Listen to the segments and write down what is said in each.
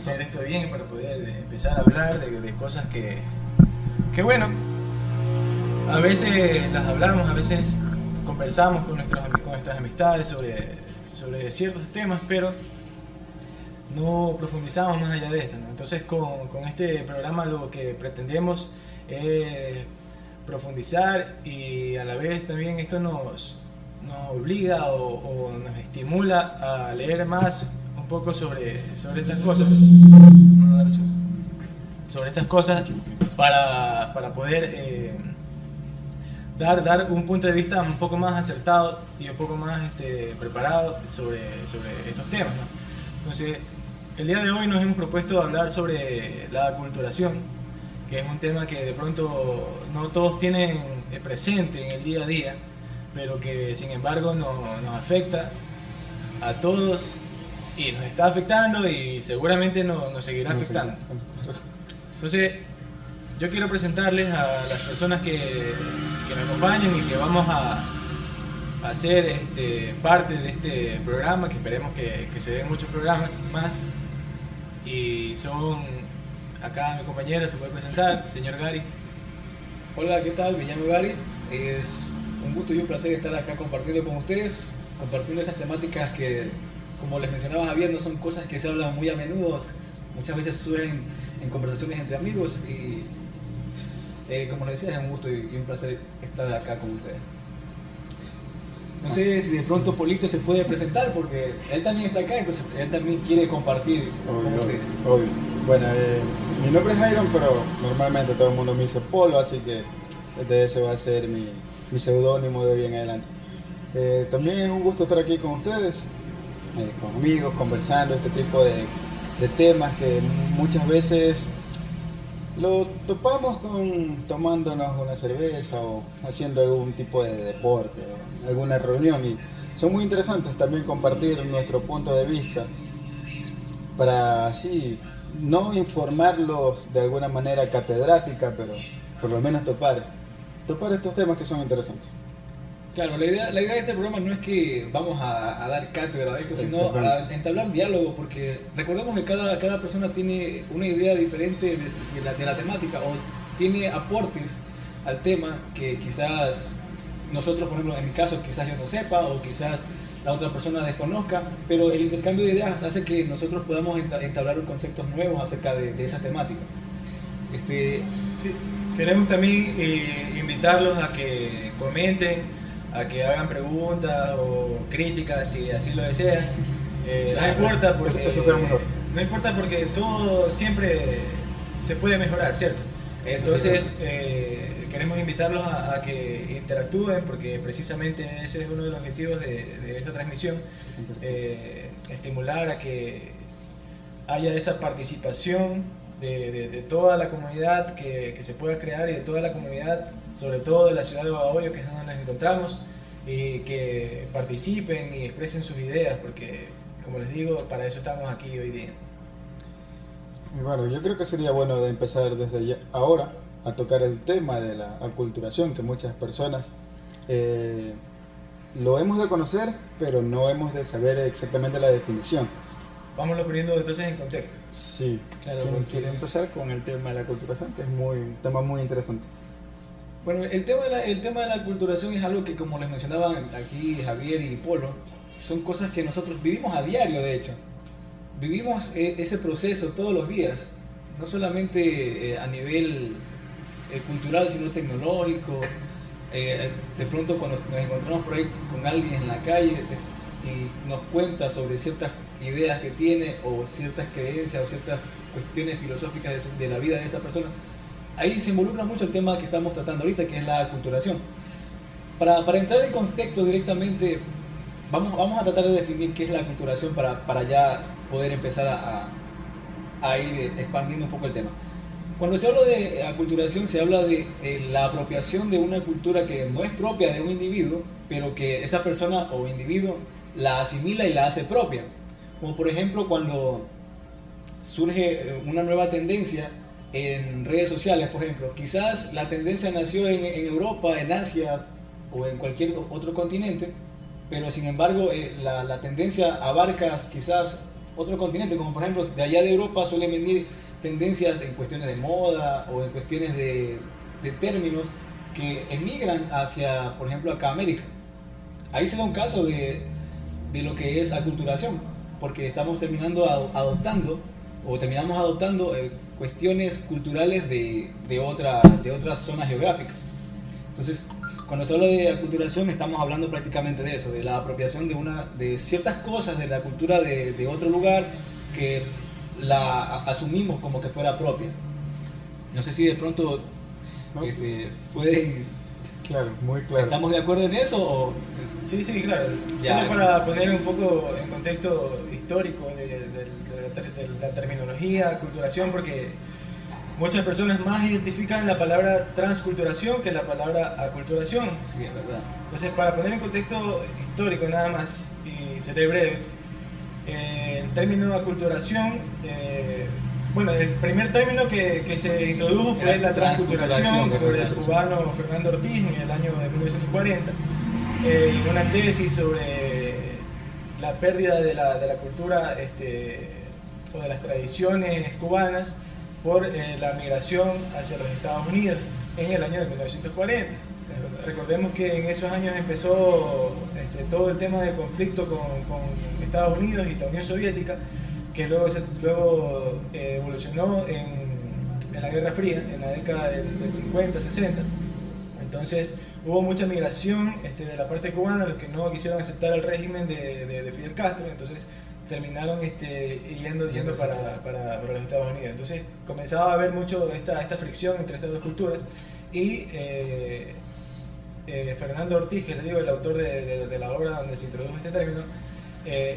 hacer esto bien, para poder empezar a hablar de cosas que bueno, a veces las hablamos, a veces conversamos con nuestras amistades sobre ciertos temas, pero no profundizamos más allá de esto, ¿no? Entonces con este programa lo que pretendemos es profundizar, y a la vez también esto nos obliga o nos estimula a leer más un poco sobre estas cosas, para poder dar un punto de vista un poco más acertado y un poco más preparado sobre estos temas, ¿no? Entonces, el día de hoy nos hemos propuesto hablar sobre la aculturación, que es un tema que de pronto no todos tienen presente en el día a día, pero que sin embargo nos afecta a todos y nos está afectando y seguramente nos seguirá afectando. Entonces, yo quiero presentarles a las personas que me acompañan y que vamos a hacer parte de este programa, que esperemos que se den muchos programas más. Y son, acá mi compañera se puede presentar, señor Gary. Hola, ¿qué tal? Me llamo Gary. Es un gusto y un placer estar acá compartiendo con ustedes, compartiendo estas temáticas que, como les mencionaba Javier, no son cosas que se hablan muy a menudo, muchas veces surgen en conversaciones entre amigos y como les decía, es un gusto y un placer estar acá con ustedes. No sé si de pronto Polito se puede presentar porque él también está acá, entonces él también quiere compartir con ustedes. Obvio. Bueno, mi nombre es Iron, pero normalmente todo el mundo me dice Polo, así que ese va a ser mi seudónimo de hoy en adelante. También es un gusto estar aquí con ustedes, con amigos, conversando este tipo de temas que muchas veces lo topamos tomándonos una cerveza o haciendo algún tipo de deporte, alguna reunión, y son muy interesantes también compartir nuestro punto de vista para así no informarlos de alguna manera catedrática, pero por lo menos topar estos temas que son interesantes. Claro, la idea de este programa no es que vamos a dar cátedra de esto, sino a entablar diálogo, porque recordemos que cada persona tiene una idea diferente de la temática o tiene aportes al tema que quizás nosotros, por ejemplo, en mi caso, quizás yo no sepa o quizás la otra persona desconozca, pero el intercambio de ideas hace que nosotros podamos entablar conceptos nuevos acerca de esa temática. Sí. Queremos también invitarlos a que comenten, a que hagan preguntas o críticas si así lo desean. No importa porque eso será mejor. No importa porque todo siempre se puede mejorar, ¿cierto? Entonces queremos invitarlos a que interactúen, porque precisamente ese es uno de los objetivos de esta transmisión, estimular a que haya esa participación de toda la comunidad que se pueda crear, y de toda la comunidad, sobre todo de la ciudad de Babahoyo, que es donde nos encontramos, y que participen y expresen sus ideas, porque, como les digo, para eso estamos aquí hoy día. Bueno, yo creo que sería bueno de empezar desde ahora a tocar el tema de la aculturación, que muchas personas lo hemos de conocer, pero no hemos de saber exactamente la definición. Vámonos poniendo entonces en contexto. Sí, claro. ¿Quién quiere empezar con el tema de la aculturación? Que es un tema muy interesante. Bueno, el tema de la aculturación es algo que, como les mencionaban aquí Javier y Polo, son cosas que nosotros vivimos a diario, de hecho. Vivimos ese proceso todos los días, no solamente a nivel cultural, sino tecnológico. De pronto cuando nos encontramos por ahí con alguien en la calle y nos cuenta sobre ciertas ideas que tiene o ciertas creencias o ciertas cuestiones filosóficas de la vida de esa persona, ahí se involucra mucho el tema que estamos tratando ahorita, que es la aculturación. Para entrar en contexto directamente, vamos a tratar de definir qué es la aculturación para ya poder empezar a ir expandiendo un poco el tema. Cuando se habla de aculturación, se habla de la apropiación de una cultura que no es propia de un individuo, pero que esa persona o individuo la asimila y la hace propia. Como por ejemplo cuando surge una nueva tendencia en redes sociales, por ejemplo. Quizás la tendencia nació en Europa, en Asia o en cualquier otro continente, pero sin embargo la tendencia abarca quizás otro continente, como por ejemplo de allá de Europa suelen venir tendencias en cuestiones de moda o en cuestiones de términos que emigran hacia, por ejemplo, acá a América. Ahí se da un caso de lo que es aculturación, porque estamos adoptando cuestiones culturales de otras zonas geográficas. Entonces, cuando se habla de aculturación estamos hablando prácticamente de eso, de la apropiación de ciertas cosas de la cultura de otro lugar que la asumimos como que fuera propia. No sé si de pronto ¿No? pueden... Claro, muy claro. ¿Estamos de acuerdo en eso? O... Sí, sí, claro. Ya, Solo para poner un poco en contexto histórico de la terminología, aculturación, porque muchas personas más identifican la palabra transculturación que la palabra aculturación. Sí, es verdad. Entonces, para poner en contexto histórico nada más, y seré breve, el término aculturación, bueno, el primer término que se introdujo fue Era la transculturación por el transculturación. cubano Fernando Ortiz en el año de 1940, en una tesis sobre la pérdida de la cultura o de las tradiciones cubanas por la migración hacia los Estados Unidos en el año de 1940. Recordemos que en esos años empezó todo el tema del conflicto con Estados Unidos y la Unión Soviética, que luego evolucionó en la Guerra Fría, en la década del 50, 60. Entonces hubo mucha migración de la parte cubana, los que no quisieron aceptar el régimen de Fidel Castro, entonces terminaron yendo para los Estados Unidos. Entonces comenzaba a haber mucho esta fricción entre estas dos culturas y Fernando Ortiz, que les digo, el autor de la obra donde se introdujo este término,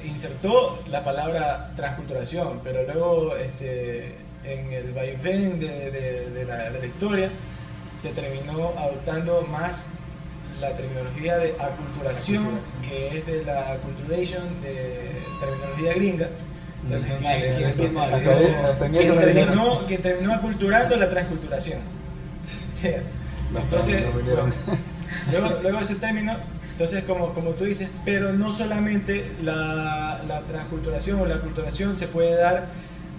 insertó la palabra transculturación, pero luego en el vaivén de la historia se terminó adoptando más la terminología de aculturación, que es de la acculturation, de terminología gringa. Entonces, que terminó aculturando la transculturación. Entonces, luego ese término, entonces como tú dices, pero no solamente la transculturación o la aculturación se puede dar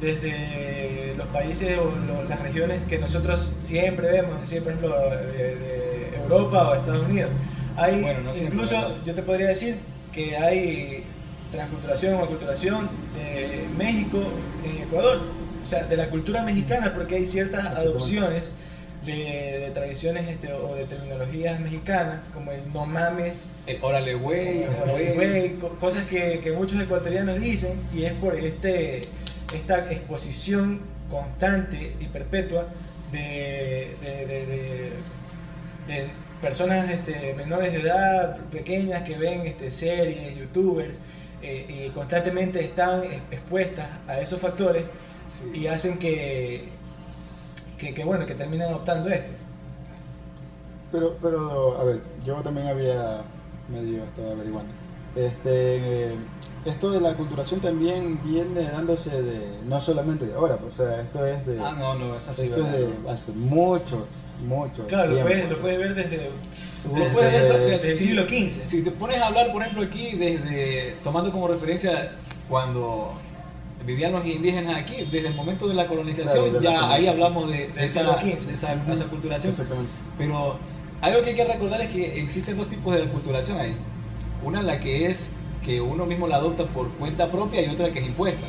desde los países o las regiones que nosotros siempre vemos, por ejemplo, de Europa o Estados Unidos. Incluso yo te podría decir que hay transculturación o aculturación de México en Ecuador, o sea, de la cultura mexicana, porque hay ciertas adopciones de tradiciones o de terminologías mexicanas, como el no mames, órale güey, cosas que muchos ecuatorianos dicen, y es por esta exposición constante y perpetua de personas menores de edad, pequeñas, que ven series, youtubers, y constantemente están expuestas a esos factores, sí, y hacen que terminen adoptando esto. Pero, a ver, yo también estaba averiguando. Esto de la aculturación también viene dándose no solamente de ahora, pues, o sea, esto es de... no, es así. Esto es de hace muchos Claro, tiempo. lo puedes ver desde el siglo XV. Si te pones a hablar, por ejemplo, aquí, tomando como referencia cuando vivían los indígenas aquí, desde el momento de la colonización, claro, ya ahí hablamos de esa aculturación. Exactamente. Pero algo que hay que recordar es que existen dos tipos de aculturación ahí. Una en la que es que uno mismo la adopta por cuenta propia y otra que es impuesta.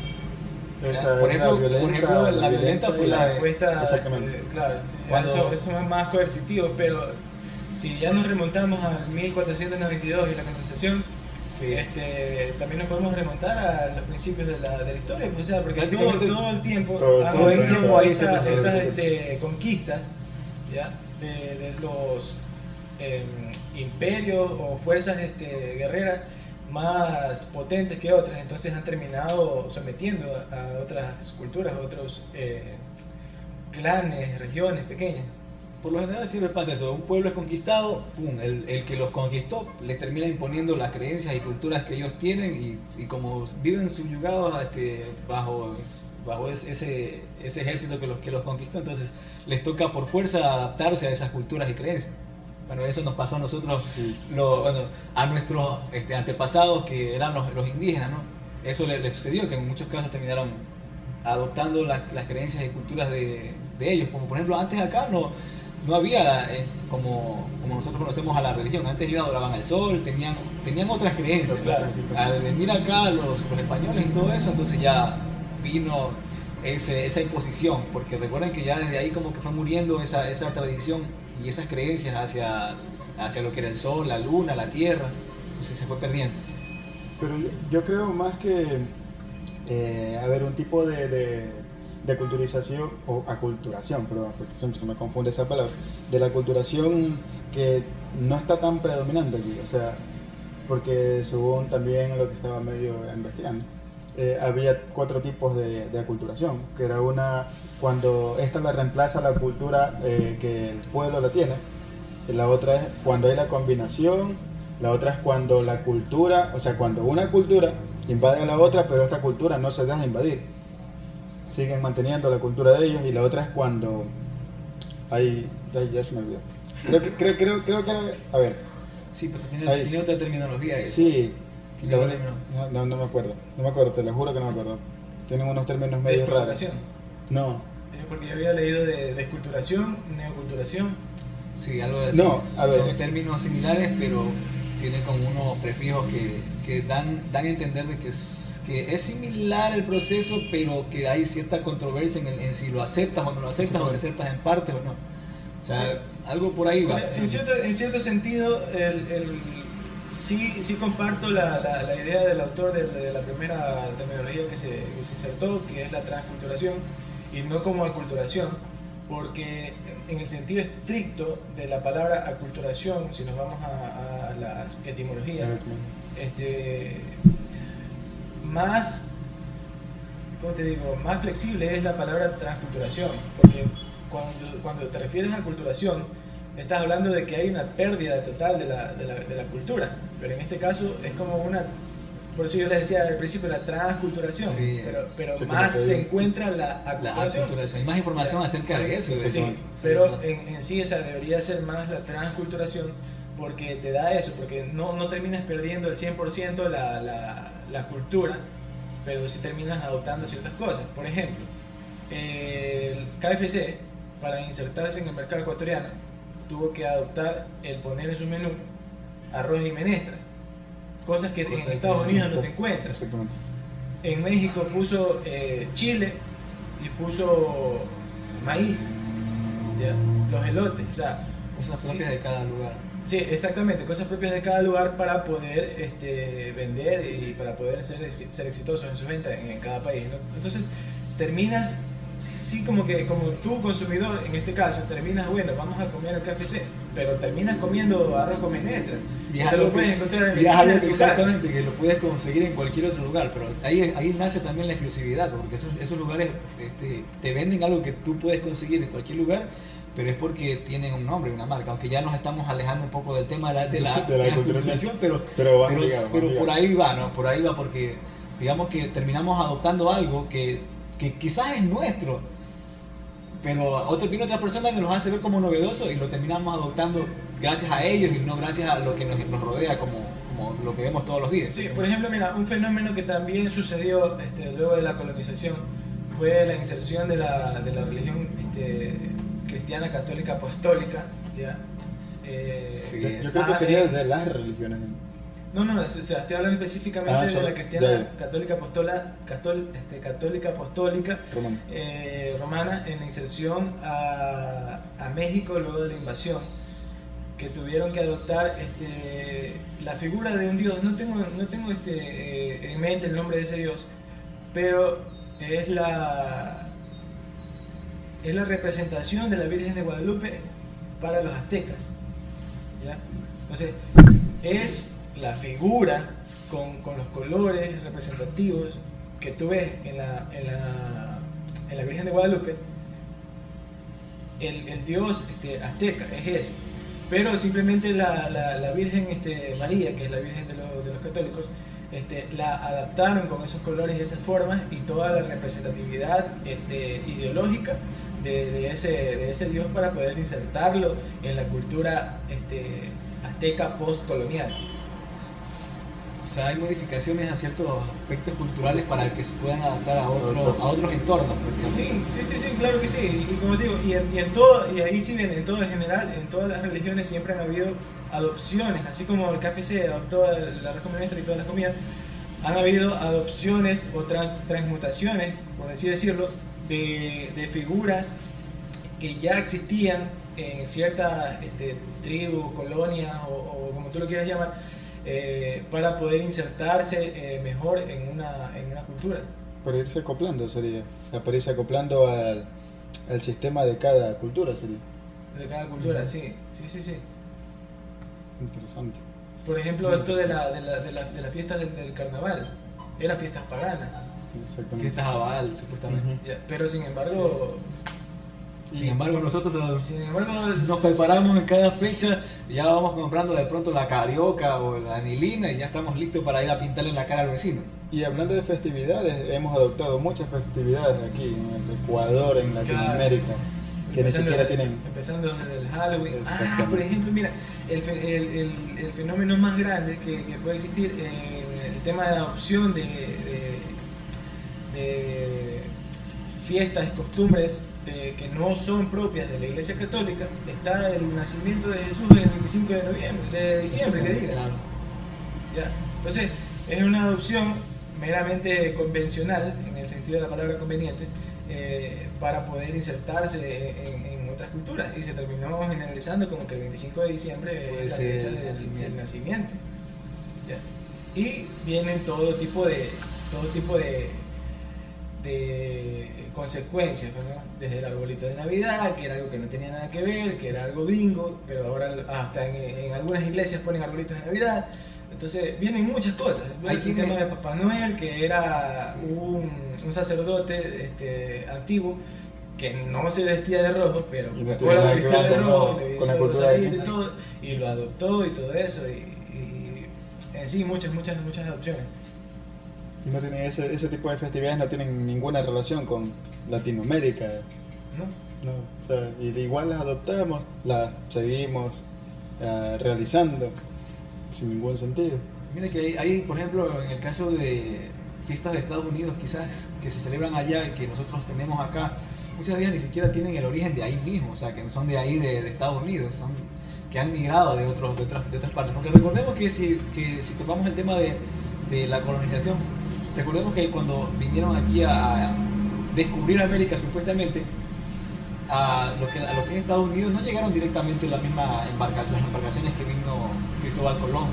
Por ejemplo, la violenta fue la impuesta. Exactamente. Claro, sí, eso es más coercitivo, pero si ya nos remontamos a 1492 y la colonización, sí, también nos podemos remontar a los principios de la historia, pues, o sea, porque todo el tiempo hay estas conquistas, ¿ya? de los imperios o fuerzas guerreras más potentes que otras, entonces han terminado sometiendo a otras culturas, a otros clanes, regiones pequeñas. Por lo general siempre pasa eso, un pueblo es conquistado, pum, el que los conquistó les termina imponiendo las creencias y culturas que ellos tienen y como viven subyugados bajo ese ejército que los conquistó, entonces les toca por fuerza adaptarse a esas culturas y creencias. Bueno, eso nos pasó a nosotros, sí, a nuestros antepasados que eran los indígenas, ¿no? eso le sucedió, que en muchos casos terminaron adoptando las creencias y culturas de ellos. Como por ejemplo, antes acá no había como nosotros conocemos a la religión. Antes ellos adoraban al sol, tenían otras creencias. Claro. Al venir acá los españoles y todo eso, entonces ya vino esa imposición, porque recuerden que ya desde ahí como que fue muriendo esa tradición y esas creencias hacia lo que era el sol, la luna, la tierra, entonces se fue perdiendo. Pero yo creo más que un tipo de culturización, o aculturación, perdón, porque siempre se me confunde esa palabra, de la culturación que no está tan predominante aquí, o sea, porque según también lo que estaba medio investigando, había 4 tipos de aculturación, que era una cuando esta la reemplaza la cultura que el pueblo la tiene, y la otra es cuando hay la combinación, la otra es cuando la cultura, o sea, cuando una cultura invade a la otra, pero esta cultura no se deja invadir, siguen manteniendo la cultura de ellos, y la otra es cuando hay, ya se me olvidó, creo que, a ver, Sí, pues tiene otra terminología eso. sí, Tiene otro término. no me acuerdo, te lo juro que no me acuerdo, tienen unos términos medio raros. Desculturación. No, Porque yo había leído de desculturación, neoculturación. Sí, algo así. No, a ver. Son términos similares, pero tienen como unos prefijos que dan a entender de que es similar el proceso, pero que hay cierta controversia en si lo aceptas o no lo aceptas, o si aceptas en parte o no. O sea, Sí. Algo por ahí va. En cierto sentido, sí comparto la idea del autor de la primera terminología que se insertó, que es la transculturación, y no como aculturación, porque en el sentido estricto de la palabra aculturación, si nos vamos a las etimologías, más, ¿cómo te digo? Más flexible es la palabra transculturación, porque cuando te refieres a aculturación, estás hablando de que hay una pérdida total de la cultura, pero en este caso es como una, por eso yo les decía al principio, la transculturación, Sí, pero sí, más como se encuentra la La aculturación. aculturación. Hay más información acerca de eso. Sí, pero en sí esa debería ser más la transculturación, porque te da eso, porque no terminas perdiendo el 100% la cultura, pero sí terminas adoptando ciertas cosas. Por ejemplo, el KFC, para insertarse en el mercado ecuatoriano, tuvo que adoptar el poner en su menú arroz y menestra, cosas que en Estados Unidos no te encuentras. Exactamente. En México puso chile y puso maíz, ¿ya? Los elotes, o sea, Cosas sí, propias de cada lugar. sí, exactamente, cosas propias de cada lugar para poder vender y para poder ser exitosos en sus ventas en cada país, ¿no? Entonces terminas, sí, como tú consumidor, en este caso, terminas, bueno, vamos a comer el KFC, pero terminas comiendo arroz con menestra. Y Te es lo algo puedes que- encontrar en y es la esquina algo de que tu casa. exactamente, que lo puedes conseguir en cualquier otro lugar, pero ahí nace también la exclusividad, porque esos lugares te venden algo que tú puedes conseguir en cualquier lugar, pero es porque tienen un nombre, una marca, aunque ya nos estamos alejando un poco del tema de la culturación, Pero van ligados, van pero por ligados. ahí va, ¿no? Por ahí va, porque digamos que terminamos adoptando algo que quizás es nuestro, pero viene otra persona que nos hace ver como novedoso y lo terminamos adoptando gracias a ellos y no gracias a lo que nos rodea como lo que vemos todos los días. Sí, por ejemplo, mira, un fenómeno que también sucedió luego de la colonización fue la inserción de la religión cristiana católica apostólica, ¿ya? Sí, Yo creo que sería de las religiones. No, o sea, estoy hablando específicamente de solo- la cristiana ya. católica católica apostólica Romano. romana, en la inserción a México luego de la invasión, que tuvieron que adoptar la figura de un dios. No tengo en mente el nombre de ese dios, pero es la representación de la Virgen de Guadalupe para los aztecas, ¿ya? Entonces, es la figura con los colores representativos que tú ves en la Virgen de Guadalupe. El dios azteca es ese, pero simplemente la Virgen María, que es la Virgen de los católicos, la adaptaron con esos colores y esas formas, y toda la representatividad ideológica de ese dios para poder insertarlo en la cultura azteca postcolonial. O sea, hay modificaciones a ciertos aspectos culturales para que se puedan adaptar a otros entornos. Sí, claro que sí. Y como te digo, en todo, y ahí sí, en todo en general, en todas las religiones siempre han habido adopciones, así como el KFC adoptó la arroz con menestra y todas las comidas, han habido adopciones o transmutaciones, por así decirlo, de figuras que ya existían en ciertas tribus, colonias o como tú lo quieras llamar, para poder insertarse mejor en una cultura. Para irse acoplando sería, o sea, para irse acoplando al sistema de cada cultura sería. De cada cultura, sí. Interesante. Por ejemplo, esto de las fiestas del carnaval, eran fiestas paganas. Exactamente. Fiestas Abal, supuestamente. Pero sin embargo... Sin embargo, nosotros nos se- preparamos en cada fecha, ya vamos comprando de pronto la carioca o la anilina y ya estamos listos para ir a pintarle en la cara al vecino. Y hablando de festividades, hemos adoptado muchas festividades aquí en el Ecuador, en Latinoamérica, que ni siquiera tienen... Empezando desde el Halloween. Exactamente. Por ejemplo, mira, el fenómeno más grande que puede existir en el tema de adopción de fiestas y costumbres que no son propias de la Iglesia Católica, está el nacimiento de Jesús el 25 de noviembre, de diciembre, que diga. Claro. ¿Ya? Entonces, es una adopción meramente convencional, en el sentido de la palabra conveniente, para poder insertarse en otras culturas. Y se terminó generalizando como que el 25 de diciembre es la fecha del nacimiento. ¿Ya? Y vienen todo tipo de consecuencias, ¿no? Desde el arbolito de Navidad, que era algo que no tenía nada que ver, que era algo gringo, pero ahora hasta en algunas iglesias ponen arbolitos de Navidad. Entonces vienen muchas cosas. Hay el tema de Papá Noel, que era un sacerdote antiguo que no se vestía de rojo, pero Coca-Cola lo vestía de rojo, le hizo rosadito y todo, y lo adoptó y todo eso, y en sí muchas adopciones. Y no tienen ese tipo de festividades, no tienen ninguna relación con Latinoamérica. ¿No? No, o sea, igual las adoptamos, las seguimos realizando sin ningún sentido. Mira que hay, por ejemplo, en el caso de fiestas de Estados Unidos, quizás que se celebran allá y que nosotros tenemos acá, muchas de ellas ni siquiera tienen el origen de ahí mismo, o sea, que son de ahí, de Estados Unidos, son que han migrado de otras partes. Porque recordemos que si tocamos el tema de la colonización, recordemos que cuando vinieron aquí a descubrir América supuestamente, a lo que es Estados Unidos, no llegaron directamente las mismas embarcaciones que vino Cristóbal Colón,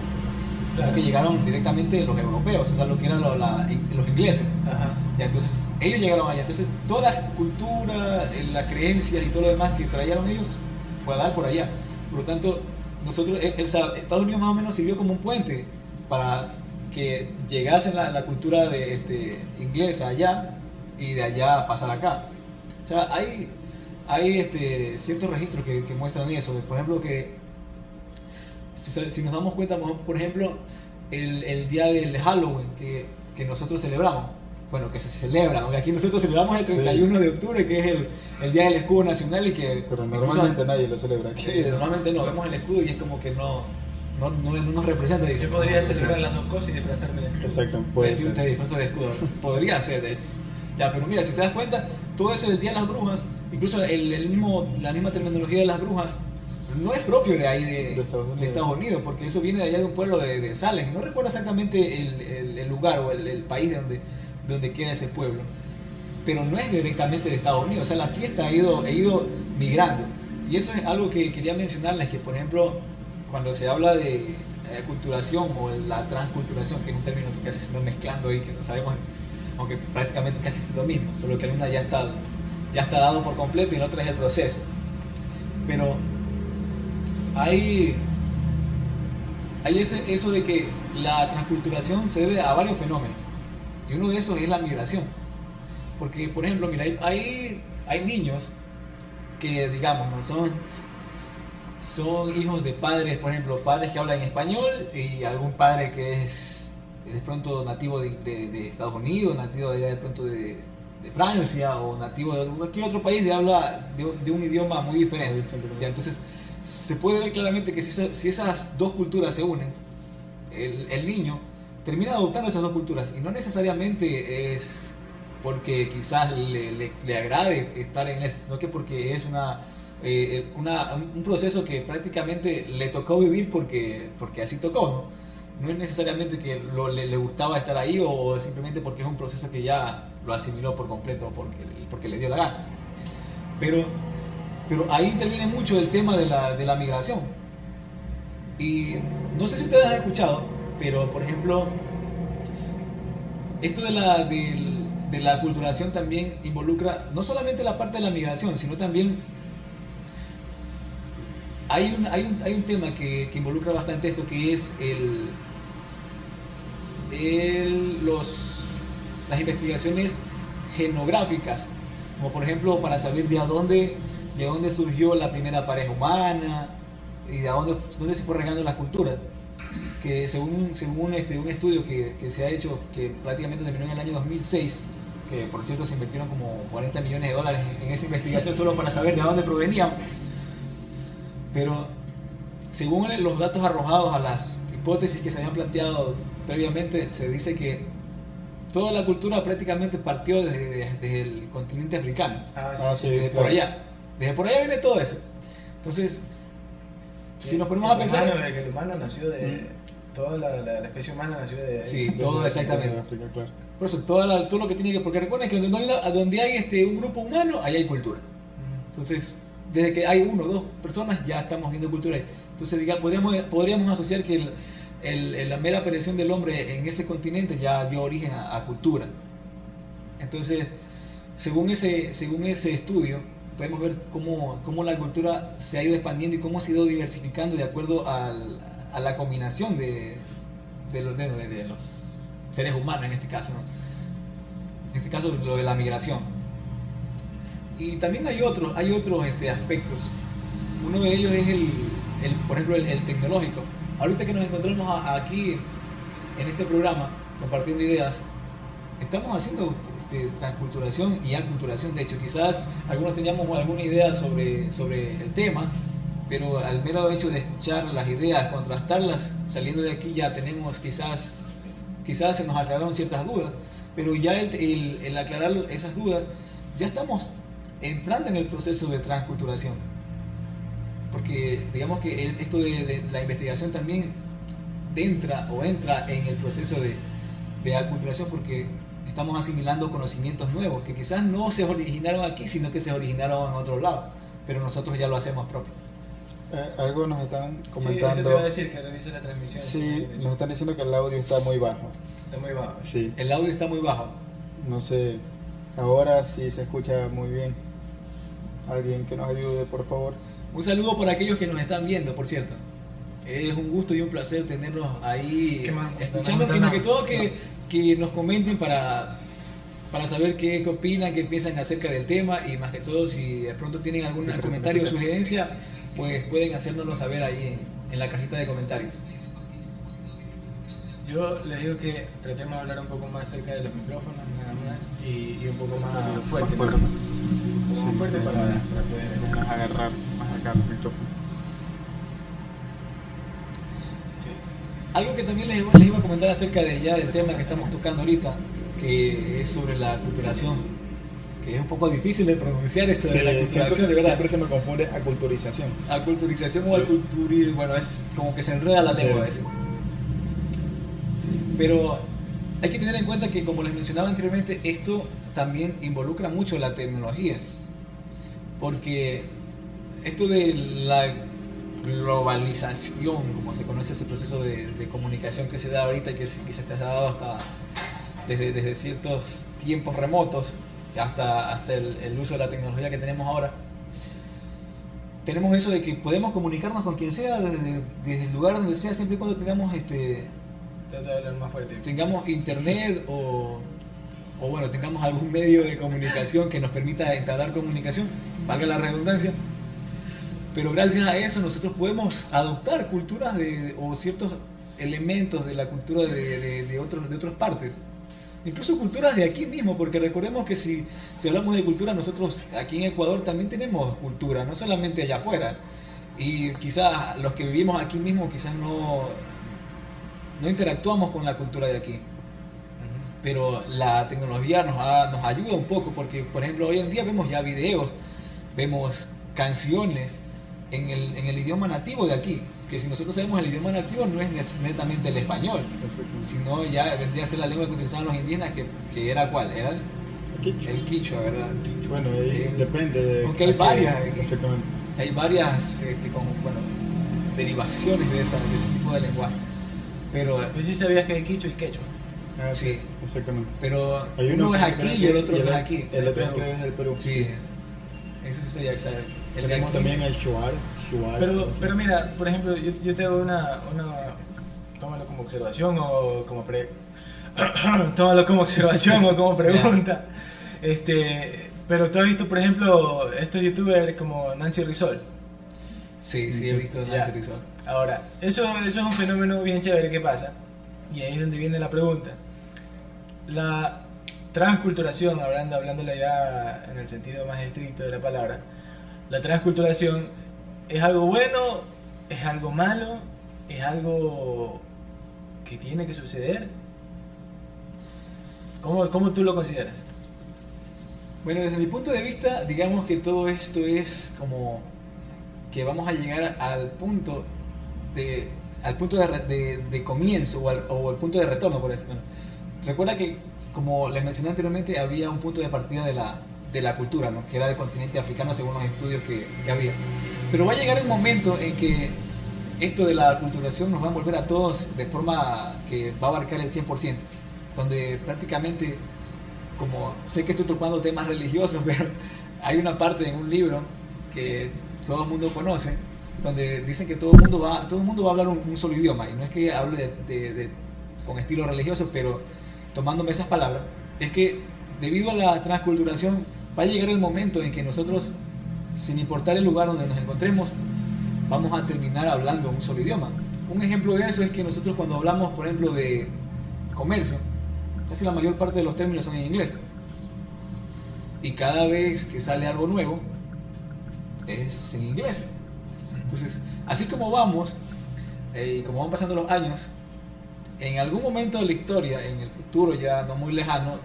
sino que llegaron directamente los europeos, o sea, lo que eran los ingleses. Ajá. Ya, entonces, ellos llegaron allá. Entonces, toda la cultura, las creencias y todo lo demás que trajeron ellos fue a dar por allá. Por lo tanto, nosotros, Estados Unidos más o menos sirvió como un puente para que llegase la cultura inglesa allá y de allá pasar acá. O sea, hay ciertos registros que muestran eso. Por ejemplo, que si nos damos cuenta, por ejemplo, el día del Halloween que nosotros celebramos, bueno, que se celebra, porque aquí nosotros celebramos el 31 de octubre, que es el día del escudo nacional y que... Pero normalmente nadie lo celebra aquí. Normalmente no, vemos el escudo y es como que no nos representa. Se podría celebrar las dos cosas y disfrazarme de escudo. Exacto, puede ser. Te disfrazas de escudo. Podría ser, de hecho. Ya, pero mira, si te das cuenta, todo eso del Día de las Brujas, incluso la misma terminología de las brujas, no es propio de ahí de Estados Unidos, porque eso viene de allá de un pueblo de Salem. No recuerdo exactamente el lugar o el país donde queda ese pueblo, pero no es directamente de Estados Unidos. O sea, la fiesta ha ido migrando. Y eso es algo que quería mencionarles, que por ejemplo, cuando se habla de aculturación o la transculturación, que es un término que casi se está mezclando y que no sabemos, aunque prácticamente casi es lo mismo, solo que una ya está dado por completo y la otra es el proceso. Pero hay eso de que la transculturación se debe a varios fenómenos, y uno de esos es la migración. Porque, por ejemplo, mira, hay niños que, digamos, no son hijos de padres, por ejemplo, padres que hablan español y algún padre que es de pronto nativo de Estados Unidos, nativo de pronto de Francia o nativo de cualquier otro país de habla de un idioma muy diferente. Ya, entonces, se puede ver claramente que si esas dos culturas se unen, el niño termina adoptando esas dos culturas y no necesariamente es porque quizás le agrade estar en eso, no que porque es un proceso que prácticamente le tocó vivir porque así tocó, ¿no? No es necesariamente que le gustaba estar ahí o simplemente porque es un proceso que ya lo asimiló por completo porque le dio la gana. Pero ahí interviene mucho el tema de la migración. Y no sé si ustedes han escuchado, pero por ejemplo, esto de la aculturación también involucra no solamente la parte de la migración, sino también hay un tema que involucra bastante esto, que es las investigaciones genográficas, como por ejemplo para saber de dónde surgió la primera pareja humana y de dónde se fue regando las culturas, que según un estudio que se ha hecho, que prácticamente terminó en el año 2006, que por cierto se invirtieron como $40 millones en esa investigación solo para saber de dónde provenían, pero según los datos arrojados a las hipótesis que se habían planteado previamente, se dice que toda la cultura prácticamente partió desde el continente africano. Desde por allá. Desde por allá viene todo eso. Entonces, si nos ponemos a pensar... Que el humano nació de... Toda la especie humana nació de... Sí, todo exactamente. De África, claro. Por eso, todo lo que tiene que... Porque recuerden que donde hay un grupo humano, ahí hay cultura. Entonces, desde que hay 1 o 2 personas, ya estamos viendo cultura ahí. Entonces, podríamos asociar que la mera aparición del hombre en ese continente ya dio origen a cultura. Entonces, según ese estudio, podemos ver cómo la cultura se ha ido expandiendo y cómo se ha ido diversificando de acuerdo a la combinación de los seres humanos en este caso, ¿no? En este caso, lo de la migración. Y también hay otros aspectos. Uno de ellos es por ejemplo, el tecnológico. Ahorita que nos encontramos aquí en este programa, compartiendo ideas, estamos haciendo transculturación y aculturación. De hecho, quizás algunos teníamos alguna idea sobre el tema, pero al mero hecho de escuchar las ideas, contrastarlas, saliendo de aquí ya tenemos quizás se nos aclararon ciertas dudas, pero ya el aclarar esas dudas, ya estamos entrando en el proceso de transculturación. Porque digamos que esto de la investigación también entra en el proceso de aculturación, porque estamos asimilando conocimientos nuevos que quizás no se originaron aquí, sino que se originaron en otro lado, pero nosotros ya lo hacemos propio. Algo nos están comentando. Sí, eso te iba a decir, que revise la transmisión. Sí, nos están diciendo que el audio está muy bajo. Está muy bajo. Sí. El audio está muy bajo. No sé, ahora sí se escucha muy bien. Alguien que nos ayude, por favor. Un saludo para aquellos que nos están viendo, por cierto. Es un gusto y un placer tenerlos ahí escuchando, y más que todo que nos comenten para saber qué opinan, qué piensan acerca del tema, y más que todo si de pronto tienen algún comentario o sugerencia, pues pueden hacérnoslo saber ahí en la cajita de comentarios. Yo les digo que tratemos de hablar un poco más cerca de los micrófonos, nada más, y un poco más fuerte. Más Fuerte para poder agarrar más acá los micrófonos. Sí. Algo que también les iba a comentar acerca del tema que estamos tocando ahorita, que es sobre la aculturación, que es un poco difícil de pronunciar eso de la aculturación, de verdad. Siempre se me confunde aculturización. Aculturización o aculturismo, bueno, es como que se enreda la lengua eso. Pero hay que tener en cuenta que, como les mencionaba anteriormente, esto también involucra mucho la tecnología, porque esto de la globalización, como se conoce ese proceso de comunicación que se da ahorita y que se ha dado hasta desde ciertos tiempos remotos hasta el uso de la tecnología que tenemos ahora, tenemos eso de que podemos comunicarnos con quien sea desde el lugar donde sea, siempre y cuando tengamos Trata de hablar más fuerte. tengamos internet o bueno, tengamos algún medio de comunicación que nos permita entablar comunicación, valga la redundancia. Pero gracias a eso nosotros podemos adoptar culturas o ciertos elementos de la cultura de otras partes. Incluso culturas de aquí mismo, porque recordemos que si hablamos de cultura, nosotros aquí en Ecuador también tenemos cultura, no solamente allá afuera. Y quizás los que vivimos aquí mismo quizás no no interactuamos con la cultura de aquí. Ujú. Pero la tecnología nos ayuda un poco porque, por ejemplo, hoy en día vemos ya videos, vemos canciones en el idioma nativo de aquí, que si nosotros sabemos el idioma nativo no es netamente el español, Exactamente. sino ya vendría a ser la lengua que utilizaban los indígenas, que era ¿cuál? Era Quichua. el quichua, ¿verdad? Bueno, ahí depende de... Porque hay a qué- varias. Exactamente. Hay varias derivaciones de ese tipo de lenguaje. Pero, Yo sí sabías que hay quicho y quechua. Ah, sí, Sí. exactamente. pero Hay uno es que aquí creo y que el otro no es aquí. El otro Perú. creo que es el Perú. Sí, eso sí sería exacto. El de Tenemos aquí- también el Shuar. Pero mira, por ejemplo, yo te hago una tómalo como observación o como tómalo como observación o como pregunta. Pero tú has visto, por ejemplo, estos youtubers como Nancy Rizol. Sí, he visto Ya. Nancy Rizal. Ahora, eso es un fenómeno bien chévere que pasa. Y ahí es donde viene la pregunta. La transculturación, hablándole ya en el sentido más estricto de la palabra, la transculturación es algo bueno, es algo malo, es algo que tiene que suceder. ¿Cómo tú lo consideras? Bueno, desde mi punto de vista, digamos que todo esto es como que vamos a llegar al punto de comienzo o al punto de retorno, por decirlo. Recuerda que, como les mencioné anteriormente, había un punto de partida de la cultura, ¿no? Que era del continente africano según los estudios que había. Pero va a llegar el momento en que esto de la aculturación nos va a envolver a todos de forma que va a abarcar el 100%, donde prácticamente, como sé que estoy tocando temas religiosos, pero hay una parte en un libro que todo el mundo conoce, donde dicen que todo el mundo va a hablar un solo idioma, y no es que hable con estilo religioso, pero tomándome esas palabras, es que debido a la transculturación va a llegar el momento en que nosotros, sin importar el lugar donde nos encontremos, vamos a terminar hablando un solo idioma. Un ejemplo de eso es que nosotros cuando hablamos, por ejemplo, de comercio, casi la mayor parte de los términos son en inglés. Y cada vez que sale algo nuevo, es en inglés. Entonces, así como vamos, y como van pasando los años, en algún momento de la historia, en el futuro ya no muy lejano,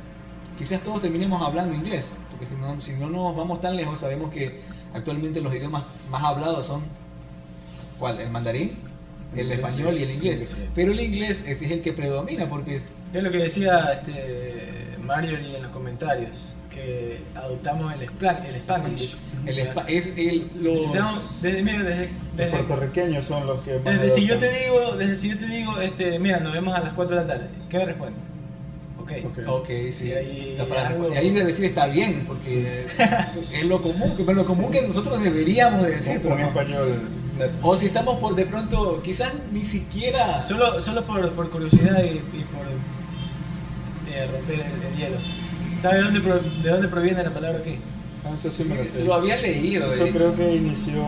quizás todos terminemos hablando inglés. Porque si no nos vamos tan lejos, sabemos que actualmente los idiomas más hablados son, ¿cuál? El mandarín, el español y el inglés. Sí, sí. Pero el inglés es el que predomina porque... Es lo que decía Marjorie en los comentarios, que adoptamos el Spanglish. Utilizamos desde Los puertorriqueños son los que más Desde si yo te adoptan. digo, mira, nos vemos a las 4 de la tarde, ¿qué me responde? Ok. Ok. Ok, sí. Y ahí Está para- algo- y ahí debe decir está bien, porque es lo común, que nosotros deberíamos de decir. Un pero no. español neto. O si estamos por de pronto, quizás ni siquiera... Solo por curiosidad y por romper el hielo. ¿Sabes de dónde proviene la palabra aquí? Ah, eso sí me lo sé. Lo había leído, de Eso hecho. creo que inició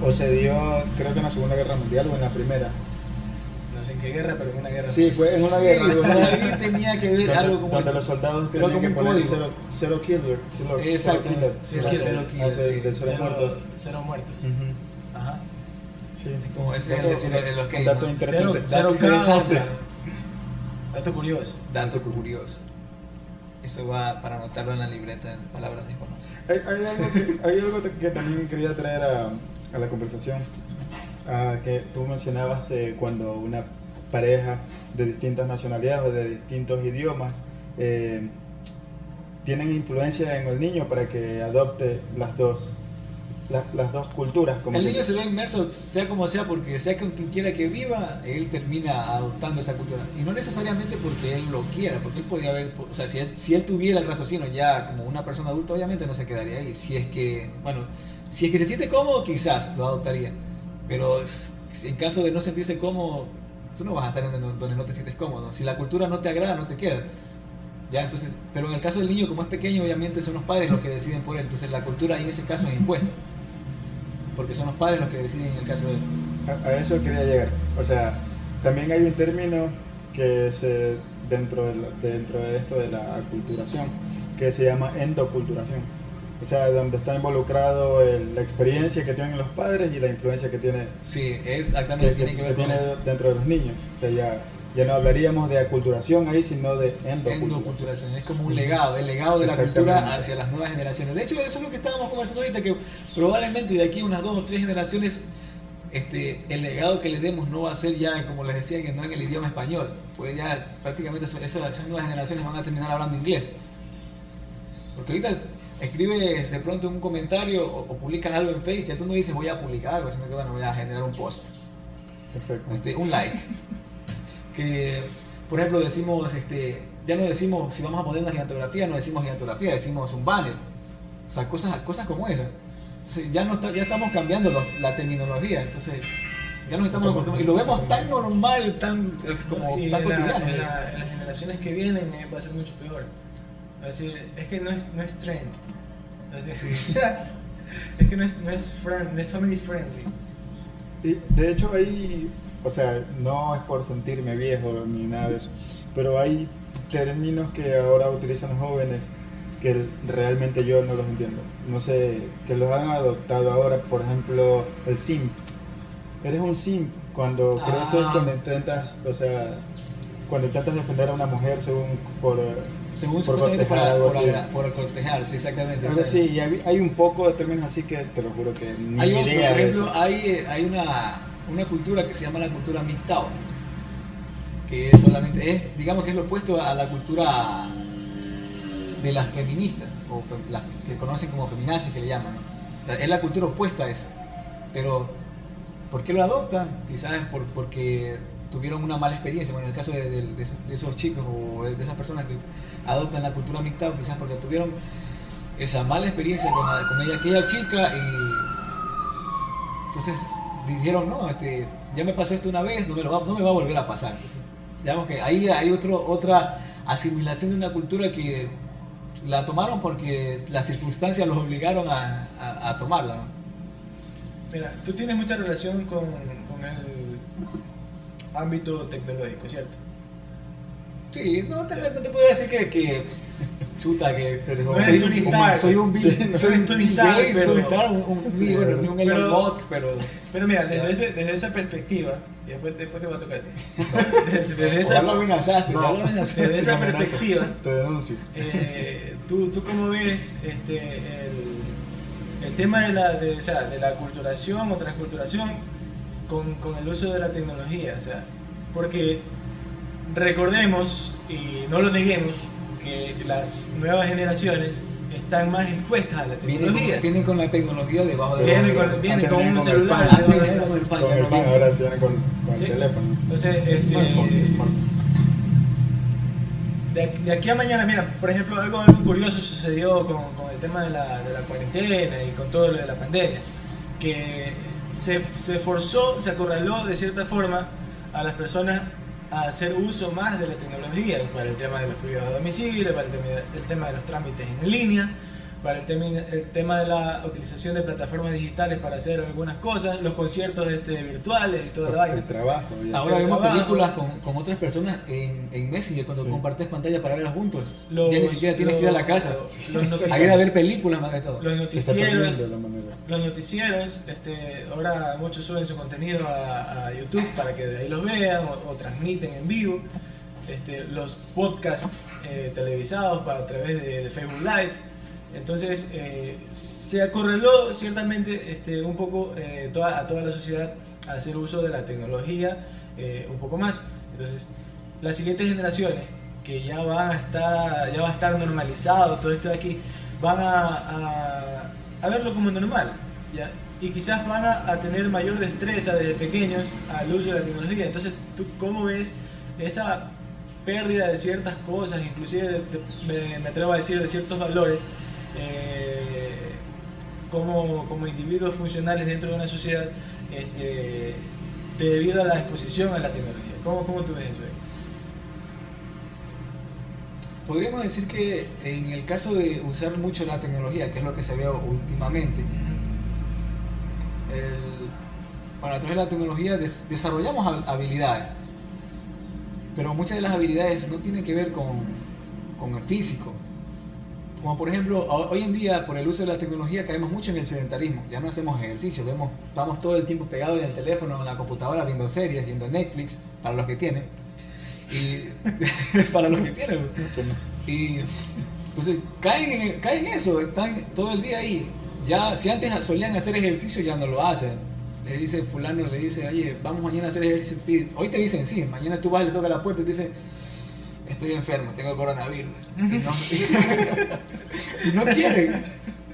o se dio, creo que en la Segunda Guerra Mundial o en la Primera. No sé en qué guerra, pero en una guerra. Sí, fue en una guerra, algo así. Ahí tenía que ver algo como... Donde los soldados pero tenían que como un poner código. cero killer. Exacto. Cero Cero killer. killer, Ah, sí, sí. de cero muertos. Cero muertos. Ujú. Ajá. Sí. Es como ese es el Dato- decir de los que... un dato Cero, interesante. cero Dato K, interesante. dato curioso. Dato curioso. Eso va para anotarlo en la libreta en palabras desconocidas. Hay algo que también quería traer a la conversación, que tú mencionabas cuando una pareja de distintas nacionalidades o de distintos idiomas tienen influencia en el niño para que adopte las dos culturas. Como El que- niño se ve inmerso, sea como sea, porque sea con quien quiera que viva, él termina adoptando esa cultura. Y no necesariamente porque él lo quiera, porque él podría haber, o sea, si él tuviera el raciocinio ya como una persona adulta, obviamente no se quedaría ahí. Si es que se siente cómodo, quizás lo adoptaría. Pero en caso de no sentirse cómodo, tú no vas a estar donde no te sientes cómodo. Si la cultura no te agrada, no te queda. Ya, entonces, pero en el caso del niño, como es pequeño, obviamente son los padres los que deciden por él. Entonces la cultura ahí en ese caso es impuesta. Porque son los padres los que deciden en el caso de él. A eso quería llegar. O sea, también hay un término que se dentro de esto de la aculturación que se llama endoculturación. O sea, donde está involucrado la experiencia que tienen los padres y la influencia que tiene, Sí, exactamente, tiene que ver con tiene eso. dentro de los niños. O sea, ya no hablaríamos de aculturación ahí, sino de endoculturación. Endoculturación, es como un legado, el legado de la Exactamente. cultura hacia las nuevas generaciones. De hecho, eso es lo que estábamos conversando ahorita, que probablemente de aquí a unas 2 o 3 generaciones el legado que le demos no va a ser ya, como les decía, que no en el idioma español. Pues ya prácticamente esas nuevas generaciones van a terminar hablando inglés. Porque ahorita escribes de pronto un comentario o publicas algo en Facebook, ya tú no dices voy a publicar algo, sino que bueno, voy a generar un post, Exacto. un like. Que, por ejemplo, decimos, ya no decimos si vamos a poner una gigantografía, no decimos gigantografía, decimos un banner. O sea, cosas como esas. Entonces ya estamos cambiando la terminología, entonces ya nos estamos acostumbrando y lo vemos tan normal, como Y tan cotidiano. en las generaciones que vienen va a ser mucho peor. Es que no es trend. Es que no es family friendly. Y de hecho hay, o sea, no es por sentirme viejo ni nada de eso, pero hay términos que ahora utilizan los jóvenes que realmente yo no los entiendo. No sé, que los han adoptado ahora, por ejemplo, el simp. Eres un simp cuando creces, cuando intentas, o sea, cuando intentas defender a una mujer según por supuestamente cortejar, algo así. por cortejar, sí, exactamente. Algo o sea, así, y hay un poco de términos así que te lo juro que ni hay otro, idea por de ejemplo, eso. hay una cultura que se llama la cultura mixtao, que es solamente, digamos que es lo opuesto a la cultura de las feministas, o las que conocen como feminazis, que le llaman, ¿no? O sea, es la cultura opuesta a eso. Pero, ¿por qué lo adoptan? Quizás porque tuvieron una mala experiencia. Bueno, en el caso de esos chicos o de esas personas que adoptan la cultura mixtao, quizás porque tuvieron esa mala experiencia con aquella chica y entonces dijeron, no, ya me pasó esto una vez, no me va a volver a pasar. Entonces, digamos que ahí hay otra asimilación de una cultura que la tomaron porque las circunstancias los obligaron a tomarla, ¿no? Mira, tú tienes mucha relación con el ámbito tecnológico, ¿cierto? Sí, no te puedo decir que chuta, que Eres No joven. eres Tony Stark. soy un Sí, no soy un Tony Stark, pero- sí, bueno, ni un Elon pero- Musk, pero Pero mira, desde esa perspectiva, y después te voy a tocar a ti. Desde ya lo esa, amenazaste, ya lo amenazaste. desde esa amenaza. perspectiva, Te denuncio. ¿tú cómo ves el tema de la aculturación o transculturación con el uso de la tecnología? O sea, porque recordemos y no lo neguemos que las nuevas generaciones están más expuestas a la tecnología. Vienen con la tecnología debajo de Vienen los con- brazos. vienen con Antes un venían celular. con el Antes debajo venían del con el brazo. pan, Con ya el no pan, vienen. ahora se viene con Sí. el teléfono. Entonces, de aquí a mañana, mira, por ejemplo, algo curioso sucedió con el tema de la cuarentena y con todo lo de la pandemia, que se forzó, se acorraló de cierta forma a las personas a hacer uso más de la tecnología para el tema de los cuidados a domicilio, para el tema de los trámites en línea, para el tema de la utilización de plataformas digitales para hacer algunas cosas, los conciertos virtuales y toda la vaina. El trabajo. ya. Ahora vemos trabajo. películas con otras personas en Messenger cuando Sí. compartes pantalla para verlas juntos. Los- Ya ni siquiera tienes que ir a la casa. los Hay que ir a ver películas más de todo. Los Se está perdiendo noticieros, la manera. los noticieros, ahora muchos suben su contenido a YouTube para que de ahí los vean o transmiten en vivo. Los podcasts televisados a través de Facebook Live. Entonces se acorraló ciertamente un poco a toda la sociedad a hacer uso de la tecnología un poco más. Entonces las siguientes generaciones que ya va a estar normalizado todo esto de aquí, van a verlo como normal, ¿ya? Y quizás van a tener mayor destreza desde pequeños al uso de la tecnología. Entonces, ¿tú cómo ves esa pérdida de ciertas cosas, inclusive me atrevo a decir de ciertos valores, como individuos funcionales dentro de una sociedad, debido a la exposición a la tecnología? ¿Cómo tú ves eso ahí? Podríamos decir que en el caso de usar mucho la tecnología, que es lo que se ve últimamente, a través de la tecnología desarrollamos habilidades, pero muchas de las habilidades no tienen que ver con el físico. Como por ejemplo, hoy en día por el uso de la tecnología caemos mucho en el sedentarismo, ya no hacemos ejercicio, estamos todo el tiempo pegados en el teléfono, en la computadora, viendo series, viendo Netflix, para los que tienen. Y para los que tienen. Y entonces caen en eso, están todo el día ahí. Ya, si antes solían hacer ejercicio, ya no lo hacen. Le dice fulano, le dice, oye, vamos mañana a hacer ejercicio. Hoy te dicen sí, mañana tú vas y le tocas la puerta y te dicen, estoy enfermo, tengo coronavirus.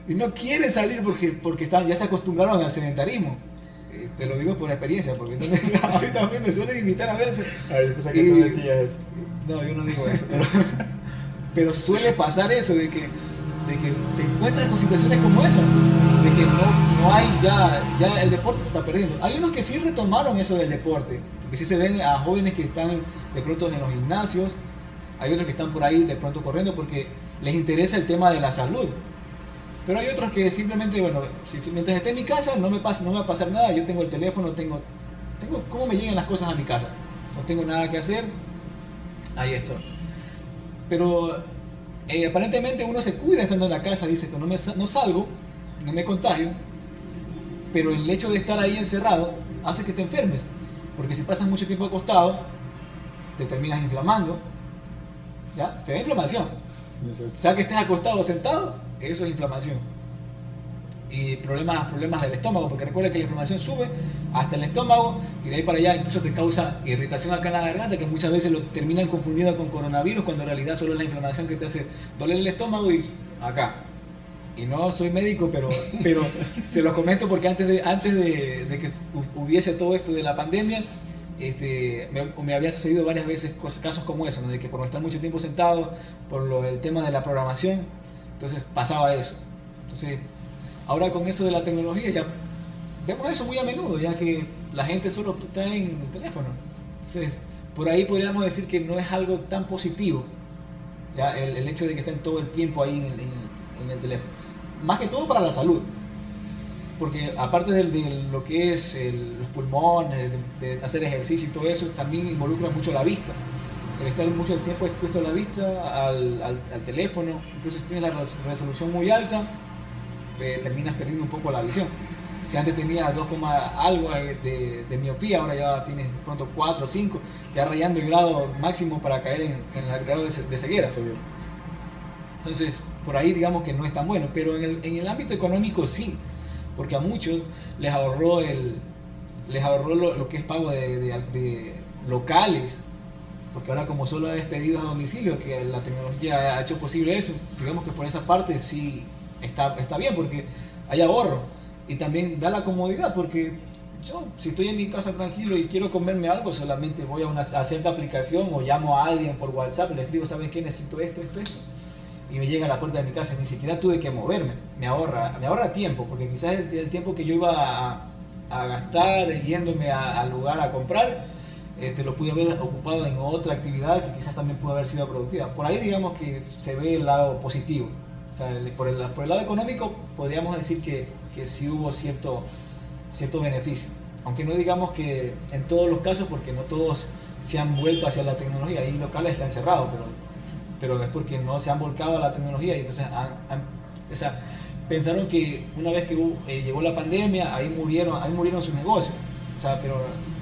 Y no quieren salir porque ya se acostumbraron al sedentarismo. Te lo digo por experiencia, porque a mí también me suelen invitar a veces. Ay, pensé que tú decías eso. No, yo no digo eso, pero suele pasar eso, de que te encuentras con situaciones como esa, de que no hay, ya el deporte se está perdiendo. Hay unos que sí retomaron eso del deporte, porque sí se ven a jóvenes que están de pronto en los gimnasios, hay otros que están por ahí de pronto corriendo porque les interesa el tema de la salud. Pero hay otros que simplemente, bueno, mientras esté en mi casa no me va a pasar nada, yo tengo el teléfono, tengo cómo me llegan las cosas a mi casa, no tengo nada que hacer, ahí estoy. Pero aparentemente uno se cuida estando en la casa, dice que no salgo, no me contagio, pero el hecho de estar ahí encerrado hace que te enfermes, porque si pasas mucho tiempo acostado, te terminas inflamando, ¿ya? Te da inflamación. O sea que estés acostado o sentado, eso es inflamación. Y problemas del estómago, porque recuerda que la inflamación sube hasta el estómago y de ahí para allá incluso te causa irritación acá en la garganta, que muchas veces lo terminan confundiendo con coronavirus, cuando en realidad solo es la inflamación que te hace doler el estómago y acá. Y no soy médico, pero se lo comento porque antes de que hubiese todo esto de la pandemia, me había sucedido varias veces casos como eso, ¿no? De que por estar mucho tiempo sentado, por el tema de la programación, entonces pasaba eso. Entonces, ahora con eso de la tecnología ya vemos eso muy a menudo, ya que la gente solo está en el teléfono. Entonces, por ahí podríamos decir que no es algo tan positivo, ya el hecho de que estén todo el tiempo ahí en el teléfono. Más que todo para la salud. Porque aparte de lo que es los pulmones, de hacer ejercicio y todo eso, también involucra mucho la vista. El estar mucho tiempo expuesto a la vista, al teléfono, incluso si tienes la resolución muy alta, terminas perdiendo un poco la visión. Si antes tenías 2, algo de miopía, ahora ya tienes de pronto 4 o 5, ya rayando el grado máximo para caer en el grado de ceguera. Entonces, por ahí digamos que no es tan bueno, pero en el ámbito económico sí. Porque a muchos les ahorró lo que es pago de locales, porque ahora como solo es pedidos a domicilio, que la tecnología ha hecho posible eso, digamos que por esa parte sí está bien, porque hay ahorro y también da la comodidad, porque yo si estoy en mi casa tranquilo y quiero comerme algo, solamente voy a cierta aplicación o llamo a alguien por WhatsApp, le escribo, ¿saben qué? Necesito esto, y me llega a la puerta de mi casa, ni siquiera tuve que moverme, me ahorra tiempo, porque quizás el tiempo que yo iba a gastar yéndome al lugar a comprar, lo pude haber ocupado en otra actividad que quizás también pudo haber sido productiva. Por ahí digamos que se ve el lado positivo. O sea, por el lado económico podríamos decir que sí hubo cierto beneficio, aunque no digamos que en todos los casos, porque no todos se han vuelto hacia la tecnología, hay locales que han cerrado, pero es porque no se han volcado a la tecnología y entonces pensaron que una vez que llegó la pandemia, ahí murieron sus negocios, o sea, pero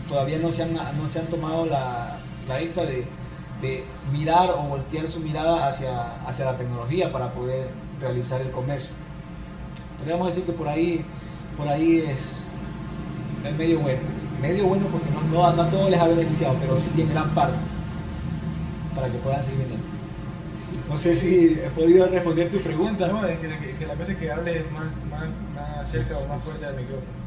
todavía no se han tomado la esta de mirar o voltear su mirada hacia la tecnología para poder realizar el comercio. Podríamos decir que por ahí es medio bueno porque no a todos les ha beneficiado, pero sí en gran parte, para que puedan seguir vendiendo. No sé si he podido responder tu pregunta. No, es que la cosa es que hables más cerca o más fuerte al micrófono.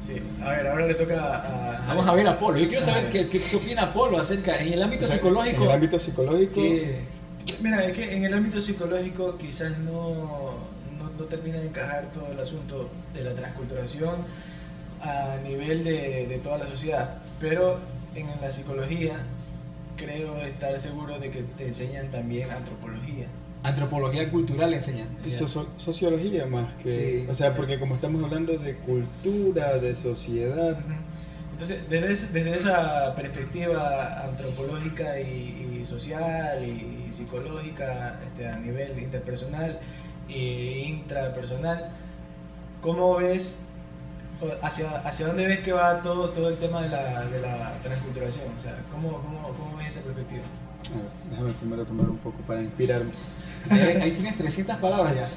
Sí. A ver, ahora le toca a... Vamos a ver a Polo. Yo quiero saber qué opina Polo acerca, en el ámbito psicológico. En el ámbito psicológico... Mira, es que en el ámbito psicológico quizás no termina de encajar todo el asunto de la transculturación a nivel de toda la sociedad, pero en la psicología creo estar seguro de que te enseñan también antropología. Antropología cultural enseñan. Y sociología más que... Sí. O sea, porque como estamos hablando de cultura, de sociedad... Entonces, desde esa perspectiva antropológica y social y y psicológica, a nivel interpersonal e intrapersonal. ¿Cómo ves, hacia dónde ves que va todo el tema de la transculturación? O sea, ¿cómo ves esa perspectiva? Déjame primero tomar un poco para inspirarme. Ahí tienes 300 palabras ya.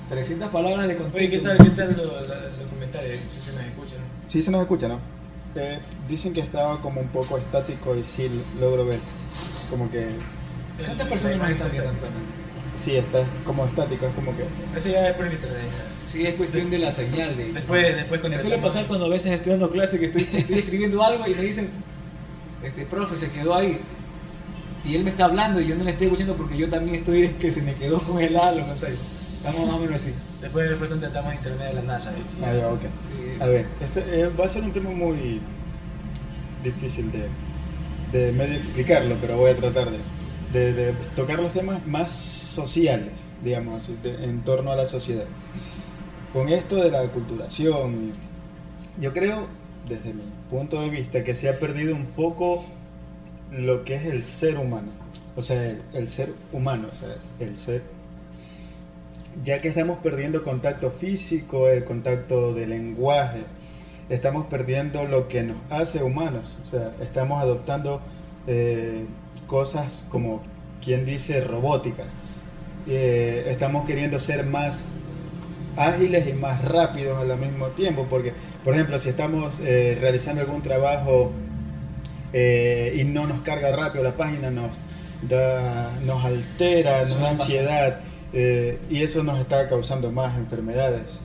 300 palabras de contexto. Oye, ¿qué tal los comentarios? Si se nos escuchan. Sí se nos escucha, ¿no? Dicen que estaba como un poco estático y sí logro ver. Como que ¿Cuántas personas nos están viendo actualmente? sí está como estático, es como que... Eso ya es por el internet. Sí, es cuestión de la señal, de hecho. Después con Me suele pasar cuando a veces estoy dando clase que estoy escribiendo algo y me dicen, profe, se quedó ahí. Y él me está hablando y yo no le estoy escuchando porque yo también estoy que se me quedó congelado los comentarios. Estamos más o menos así. Después contratamos internet de la NASA. ¿Sí? Ah, ya, ok. Sí. A ver, va a ser un tema muy difícil de medio explicarlo, pero voy a tratar de tocar los temas más sociales, digamos así, en torno a la sociedad. Con esto de la aculturación, yo creo, desde mi punto de vista, que se ha perdido un poco lo que es el ser humano. O sea, el ser humano, o sea, el ser... Ya que estamos perdiendo contacto físico, el contacto de lenguaje, estamos perdiendo lo que nos hace humanos. O sea, estamos adoptando cosas como, quien dice, robóticas. Estamos queriendo ser más ágiles y más rápidos al mismo tiempo, porque, por ejemplo, si estamos realizando algún trabajo y no nos carga rápido la página, nos altera, nos da ansiedad, y eso nos está causando más enfermedades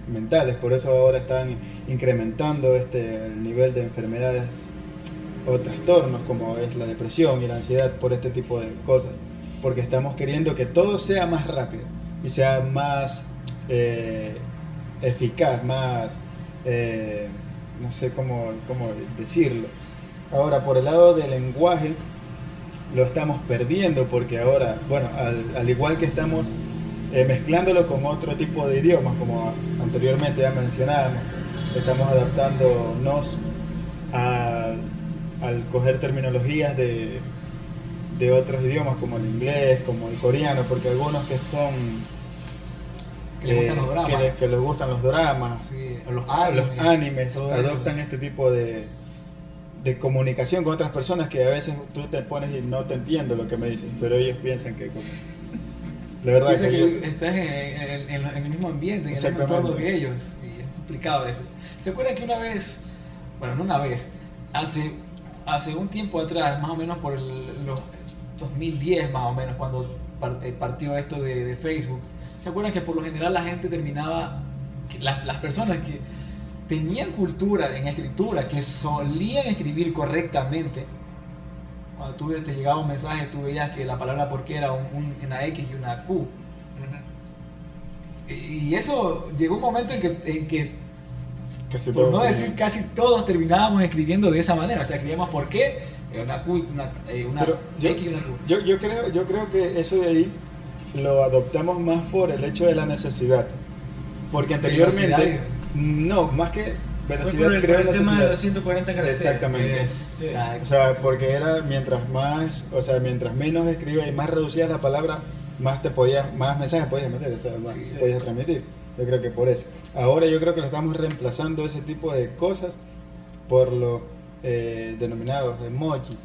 mentales. Por eso ahora están incrementando el nivel de enfermedades o trastornos como es la depresión y la ansiedad por este tipo de cosas, porque estamos queriendo que todo sea más rápido y sea más eficaz, más no sé cómo decirlo. Ahora, por el lado del lenguaje, lo estamos perdiendo porque ahora, bueno, al igual que estamos mezclándolo con otro tipo de idiomas, como anteriormente ya mencionábamos, estamos adaptándonos al coger terminologías de otros idiomas como el inglés, como el coreano, porque algunos que son que les gustan los dramas, que les gustan los dramas, sí, o los los animes, todo adoptan eso. este tipo de comunicación con otras personas que a veces tú te pones y no te entiendo lo que me dices, pero ellos piensan que la verdad Piensa que que estás en el mismo ambiente, en el mismo entorno que ellos, y es complicado eso. ¿Se acuerdan que una vez, bueno, no una vez, hace un tiempo atrás, más o menos por los 2010 más o menos, cuando partió esto de Facebook, ¿se acuerdan que por lo general la gente terminaba, las personas que tenían cultura en escritura, que solían escribir correctamente, cuando te llegaba un mensaje, tú veías que la palabra por qué era una X y una Q. Y eso llegó un momento en que por no decir casi todos terminábamos escribiendo de esa manera. O sea, escribíamos por qué, una Q, una X y una Q. Yo creo que eso de ahí lo adoptamos más por el hecho de la necesidad. Porque anteriormente, no, más que velocidad, creo creo en el tema necesidad. de los 140 caracteres. Exactamente. Exacto. O sea, porque era mientras menos escribías y más reducías la palabra, más mensajes podías meter, o sea, más Sí. podías transmitir. Yo creo que por eso. Ahora yo creo que lo estamos reemplazando ese tipo de cosas por los denominados emoji.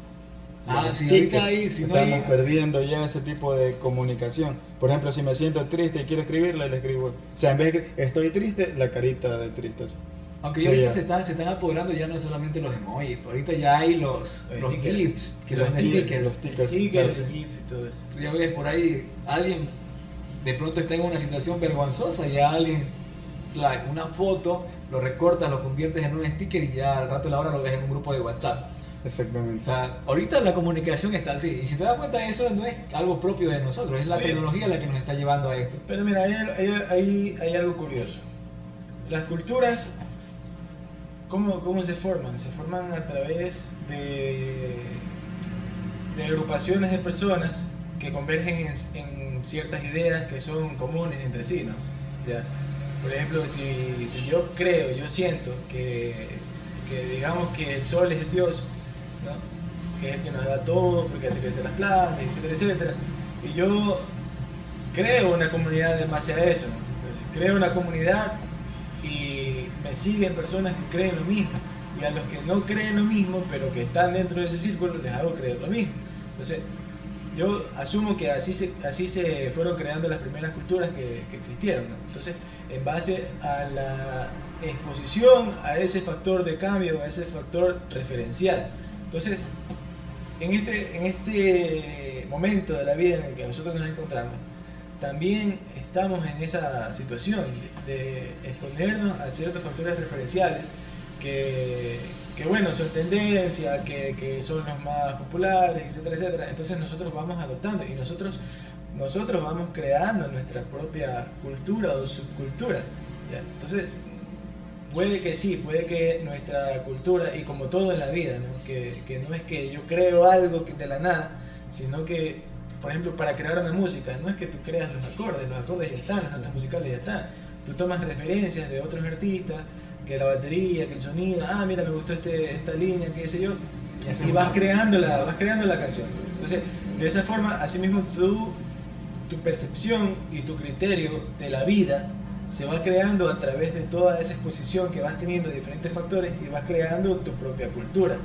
Los Sí, stickers. ahorita ahí, si no estamos hay... perdiendo ya ese tipo de comunicación. Por ejemplo, si me siento triste y quiero escribirle, le escribo. O sea, en vez de estoy triste, la carita de tristeza. Aunque ya ahorita se están apoderando ya no solamente los emojis, ahorita ya hay los stickers. GIFs, que Los son stickers, los stickers. stickers. Stickers, GIF y todo eso. Tú ya ves por ahí, alguien de pronto está en una situación vergonzosa, ya alguien, una foto, lo recortas, lo conviertes en un sticker y ya al rato de la hora lo ves en un grupo de WhatsApp. O Exactamente. sea, ahorita la comunicación está así, y si te das cuenta, eso no es algo propio de nosotros, es la Bien. tecnología la que nos está llevando a esto. Pero mira, hay algo curioso. Las culturas, ¿cómo se forman? Se forman a través de agrupaciones de personas que convergen en ciertas ideas que son comunes entre sí, ¿no? ¿Ya? Por ejemplo, si yo siento que digamos que el sol es el Dios, ¿no? Que es el que nos da todo, porque hace crecer las plantas, etcétera, etcétera. Y yo creo una comunidad en base a eso, ¿no? Entonces, creo una comunidad y me siguen personas que creen lo mismo. Y a los que no creen lo mismo, pero que están dentro de ese círculo, les hago creer lo mismo. Entonces, yo asumo que así se fueron creando las primeras culturas que existieron, ¿no? Entonces, en base a la exposición a ese factor de cambio, a ese factor referencial. Entonces, en este momento de la vida en el que nosotros nos encontramos, también estamos en esa situación de exponernos a ciertos factores referenciales que bueno, son tendencia, que son los más populares, etcétera, etcétera. Entonces nosotros vamos adoptando y nosotros vamos creando nuestra propia cultura o subcultura, ¿ya? Entonces, puede que sí, puede que nuestra cultura, y como todo en la vida, ¿no? Que no es que yo creo algo de la nada, sino que, por ejemplo, para crear una música, no es que tú creas los acordes ya están, las notas musicales ya están. Tú tomas referencias de otros artistas, que la batería, que el sonido, mira, me gustó esta línea, qué sé yo, y vas creando la canción. Entonces, de esa forma, así mismo tu percepción y tu criterio de la vida se va creando a través de toda esa exposición que vas teniendo de diferentes factores y vas creando tu propia cultura.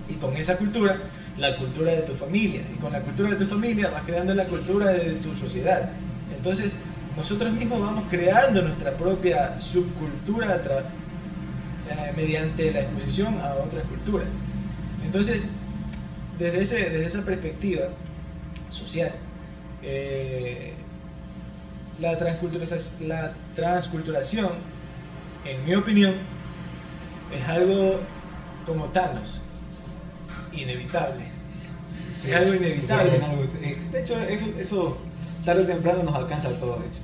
Y con esa cultura, la cultura de tu familia. Y con la cultura de tu familia vas creando la cultura de tu sociedad. Entonces, nosotros mismos vamos creando nuestra propia subcultura mediante la exposición a otras culturas. Entonces, desde esa perspectiva social, la transculturación, en mi opinión, es algo como Thanos, inevitable. Sí, es algo inevitable. De hecho, eso tarde o temprano nos alcanza a todos, de hecho.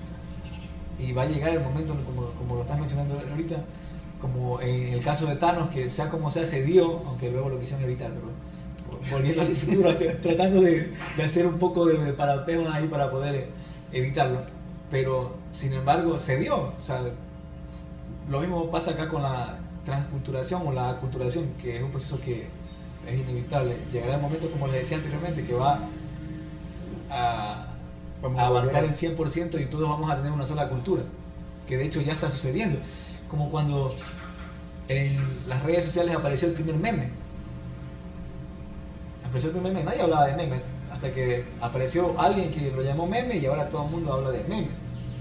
Y va a llegar el momento, como lo estás mencionando ahorita, como en el caso de Thanos, que sea como sea, se dio, aunque luego lo quisieron evitar, pero volviendo al futuro, tratando de hacer un poco de parapejos ahí para poder evitarlo. Pero, sin embargo, se dio. O sea, lo mismo pasa acá con la transculturación o la aculturación, que es un proceso que es inevitable. Llegará el momento, como les decía anteriormente, que va a abarcar el 100% y todos vamos a tener una sola cultura, que de hecho ya está sucediendo. Como cuando en las redes sociales apareció el primer meme. Nadie hablaba de memes, hasta que apareció alguien que lo llamó meme y ahora todo el mundo habla de meme.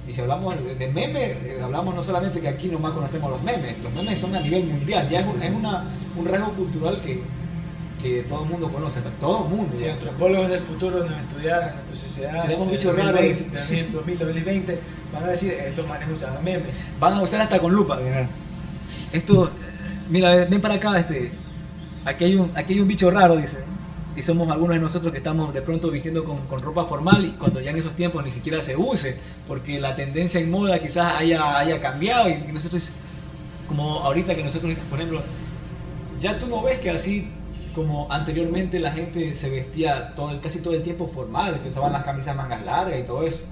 Y si hablamos de meme, hablamos no solamente que aquí nomás conocemos los memes son a nivel mundial, ya es un rasgo cultural que todo el mundo conoce, hasta todo el mundo. Si antropólogos del futuro nos estudiaran en nuestra sociedad, seremos bichos raros. En 2020 van a decir, estos manes usan memes. Van a usar hasta con lupa. Esto, mira, ven para acá, aquí hay un bicho raro, dice. Y somos algunos de nosotros que estamos de pronto vistiendo con ropa formal y cuando ya en esos tiempos ni siquiera se use, porque la tendencia en moda quizás haya cambiado y nosotros, como ahorita que nosotros, por ejemplo, ya tú no ves que así como anteriormente la gente se vestía casi todo el tiempo formal, que usaban las camisas mangas largas y todo eso.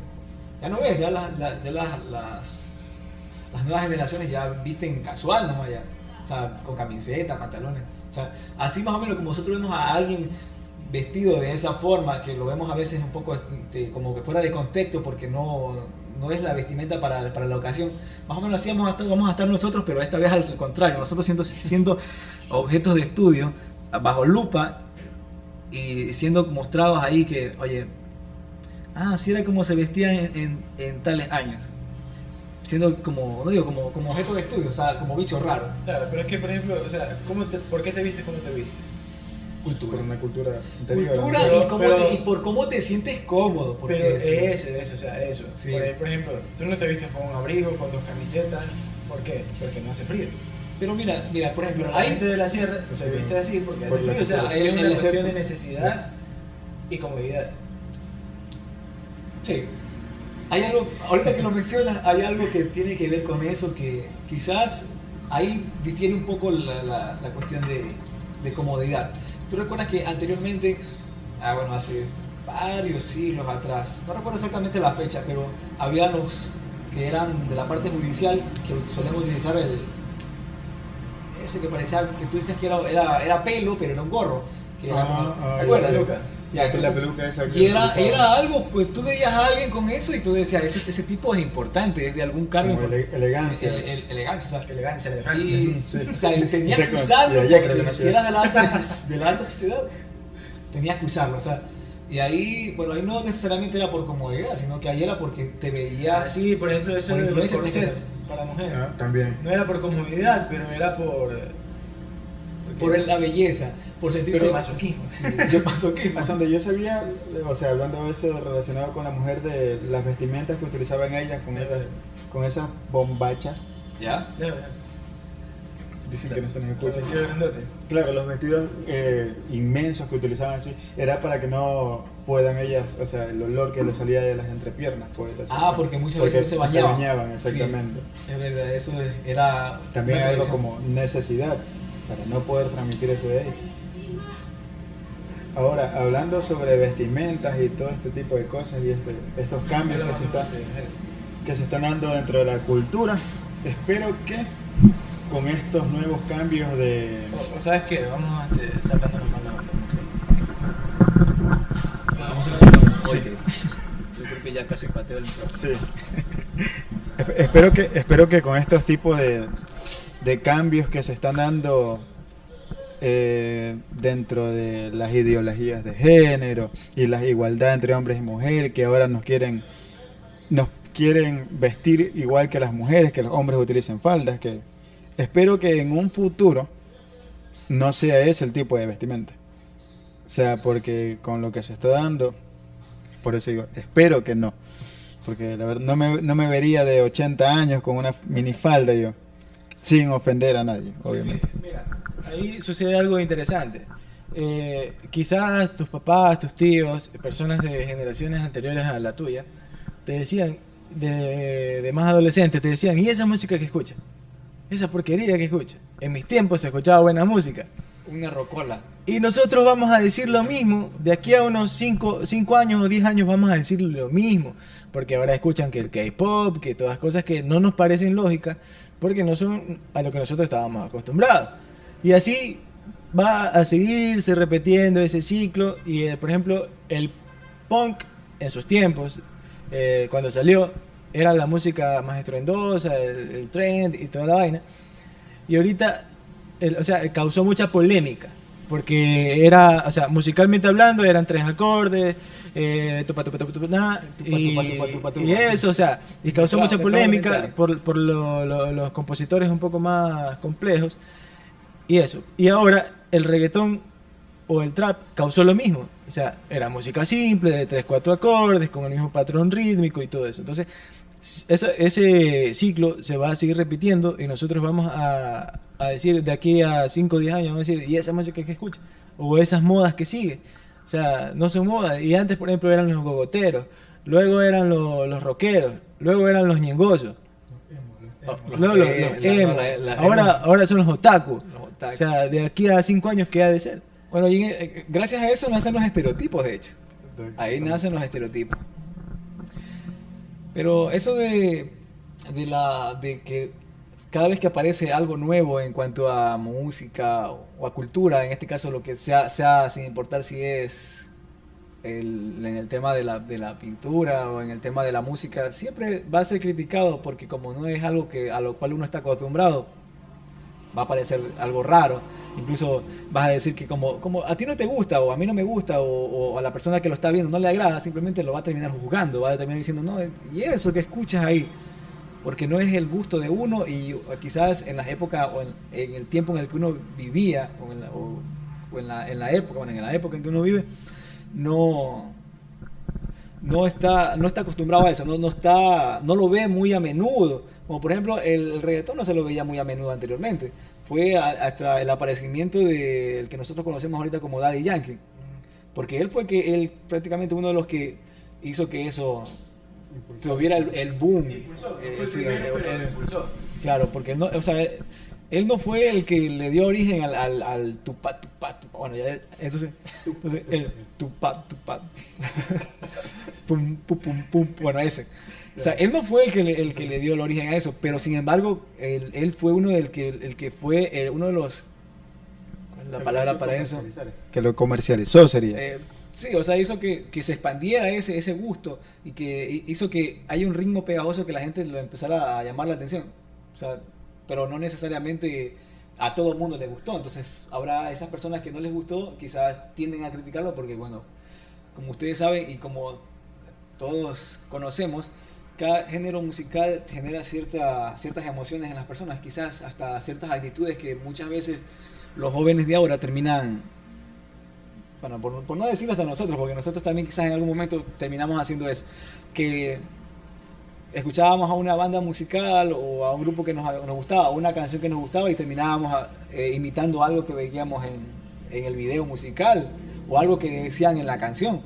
Ya no ves, ya las nuevas generaciones ya visten casual nomás ya, o sea, con camiseta, pantalones. O sea, así más o menos como nosotros vemos a alguien vestido de esa forma, que lo vemos a veces un poco como que fuera de contexto porque no es la vestimenta para la ocasión, más o menos así vamos a estar nosotros, pero esta vez al contrario, nosotros siendo objetos de estudio bajo lupa y siendo mostrados ahí que, oye, así era como se vestían en tales años. Siendo como, no digo, como objeto de estudio, o sea, como bicho raro. Claro, pero es que, por ejemplo, o sea, ¿por qué te vistes como te vistes? Cultura. Por una cultura interior. Cultura pero, y por cómo te sientes cómodo. Pero eso, o sea, eso. Sí. Por ejemplo, tú no te vistes con un abrigo, con 2 camisetas. ¿Por qué? Porque no hace frío. Pero mira, por ejemplo, La gente de la sierra se viste así porque hace frío. O sea, es una cuestión de necesidad y comodidad. Sí. Hay algo, ahorita que lo mencionas, hay algo que tiene que ver con eso, que quizás ahí difiere un poco la cuestión de comodidad. Tú recuerdas que anteriormente, hace varios siglos atrás, no recuerdo exactamente la fecha, pero había los que eran de la parte judicial, que solemos utilizar ese que parecía, que tú dices que era pelo, pero era un gorro. Que era, ¿te acuerdas, Luca? Ya, la entonces, peluca esa que y era utilizaba. algo, pues tú veías a alguien con eso y tú decías, ese tipo es importante, es de algún cargo. Como Elegancia. elegancia. Elegancia, Elegancia. Y, Sí. o sea, y tenías Sí, que con- usarlo, y allá creo que porque no si se- eras de la alta sociedad, tenías que usarlo, o sea. Y ahí, bueno, ahí no necesariamente era por comodidad, sino que ahí era porque te veías. Sí, por ejemplo, eso Por de los influencia corsets para mujeres. Ah, también. No era por comodidad, pero era por... Por la belleza, por sentirse Pero- masoquismo. Yo masoquismo. Hasta donde yo sabía, o sea, hablando de eso relacionado con la mujer, de las vestimentas que utilizaban ellas con esas bombachas, ¿Ya? Ya, ya. dicen que no se nos Los escucha. vestidos grandotes. Claro, los vestidos inmensos que utilizaban así, era para que no puedan ellas, o sea, el olor que les salía de las entrepiernas. Pues, Porque muchas veces se bañaban. exactamente. Sí, es verdad, eso era. También una algo tradición. como necesidad para no poder transmitir eso de ahí. Ahora, hablando sobre vestimentas y todo este tipo de cosas y estos cambios que se están dando dentro de la cultura, espero que con estos nuevos cambios de... O sabes qué, vamos sacando las manos. Vamos a ver. Sí. Yo creo que ya casi pateo el micrófono. Sí. Espero que con estos tipos de cambios que se están dando dentro de las ideologías de género y la igualdad entre hombres y mujeres, que ahora nos quieren vestir igual que las mujeres, que los hombres utilicen faldas, que espero que en un futuro no sea ese el tipo de vestimenta. O sea, porque con lo que se está dando, por eso digo, espero que no. Porque la verdad no me vería de 80 años con una minifalda yo, sin ofender a nadie, obviamente. Mira, ahí sucede algo interesante. Quizás tus papás, tus tíos, personas de generaciones anteriores a la tuya, te decían, de más adolescentes, te decían, ¿y esa música que escuchas? Esa porquería que escuchas. En mis tiempos se escuchaba buena música. Una rocola. Y nosotros vamos a decir lo mismo, de aquí a unos 5 años o 10 años vamos a decir lo mismo, porque ahora escuchan que el K-pop, que todas cosas que no nos parecen lógicas, porque no son a lo que nosotros estábamos acostumbrados. Y así va a seguirse repitiendo ese ciclo, y por ejemplo, el punk en sus tiempos, cuando salió, era la música más estruendosa, el trend y toda la vaina, y ahorita o sea, causó mucha polémica, porque era, o sea, musicalmente hablando, eran 3 acordes, tupa, tupa, tupa, tupa, na, y eso, o sea, y causó mucha polémica por los compositores un poco más complejos, y eso. Y ahora el reggaetón o el trap causó lo mismo, o sea, era música simple, de 3, 4 acordes, con el mismo patrón rítmico y todo eso. Entonces, ese ciclo se va a seguir repitiendo y nosotros vamos a decir de aquí a 5 o 10 años, vamos a decir, ¿y esa música que escucha? O esas modas que sigue. O sea, no son modas. Y antes, por ejemplo, eran los gogoteros, luego eran los rockeros, luego eran los ñengosos, luego los emo. Ahora son los otaku. O sea, de aquí a 5 años, ¿qué ha de ser? Bueno, y gracias a eso nacen los estereotipos, de hecho. Ahí nacen los estereotipos. Pero eso de que cada vez que aparece algo nuevo en cuanto a música o a cultura, en este caso lo que sea sin importar si es en el tema de la pintura o en el tema de la música, siempre va a ser criticado porque como no es algo a lo cual uno está acostumbrado, va a parecer algo raro. Incluso vas a decir que como a ti no te gusta o a mí no me gusta o a la persona que lo está viendo no le agrada, simplemente lo va a terminar juzgando, va a terminar diciendo, no, y eso que escuchas ahí, porque no es el gusto de uno y quizás en las épocas o en el tiempo en el que uno vivía o en la época en que uno vive, no está acostumbrado a eso, no lo ve muy a menudo. Como por ejemplo, el reggaetón no se lo veía muy a menudo anteriormente. Fue hasta el aparecimiento del que nosotros conocemos ahorita como Daddy Yankee. Porque él fue él prácticamente uno de los que hizo que eso tuviera el boom. Impulsó. Claro, porque no, o sea, él no fue el que le dio origen al tupa. Bueno, ya, entonces el tupa. Pum, pum, pum, pum. Bueno, ese. O sea, él no fue el que le dio el origen a eso, pero sin embargo, él fue uno el que fue uno de los... ¿Cuál es la palabra para eso? Que lo comercializó sería. Sí, o sea, hizo que se expandiera ese gusto y que hizo que haya un ritmo pegajoso que la gente lo empezara a llamar la atención. O sea, pero no necesariamente a todo el mundo le gustó. Entonces, habrá esas personas que no les gustó, quizás tienden a criticarlo porque, bueno, como ustedes saben y como todos conocemos, cada género musical genera ciertas emociones en las personas, quizás hasta ciertas actitudes que muchas veces los jóvenes de ahora terminan, bueno, por no decirlo hasta nosotros, porque nosotros también quizás en algún momento terminamos haciendo eso, que escuchábamos a una banda musical o a un grupo que nos gustaba, o una canción que nos gustaba y terminábamos imitando algo que veíamos en el video musical o algo que decían en la canción.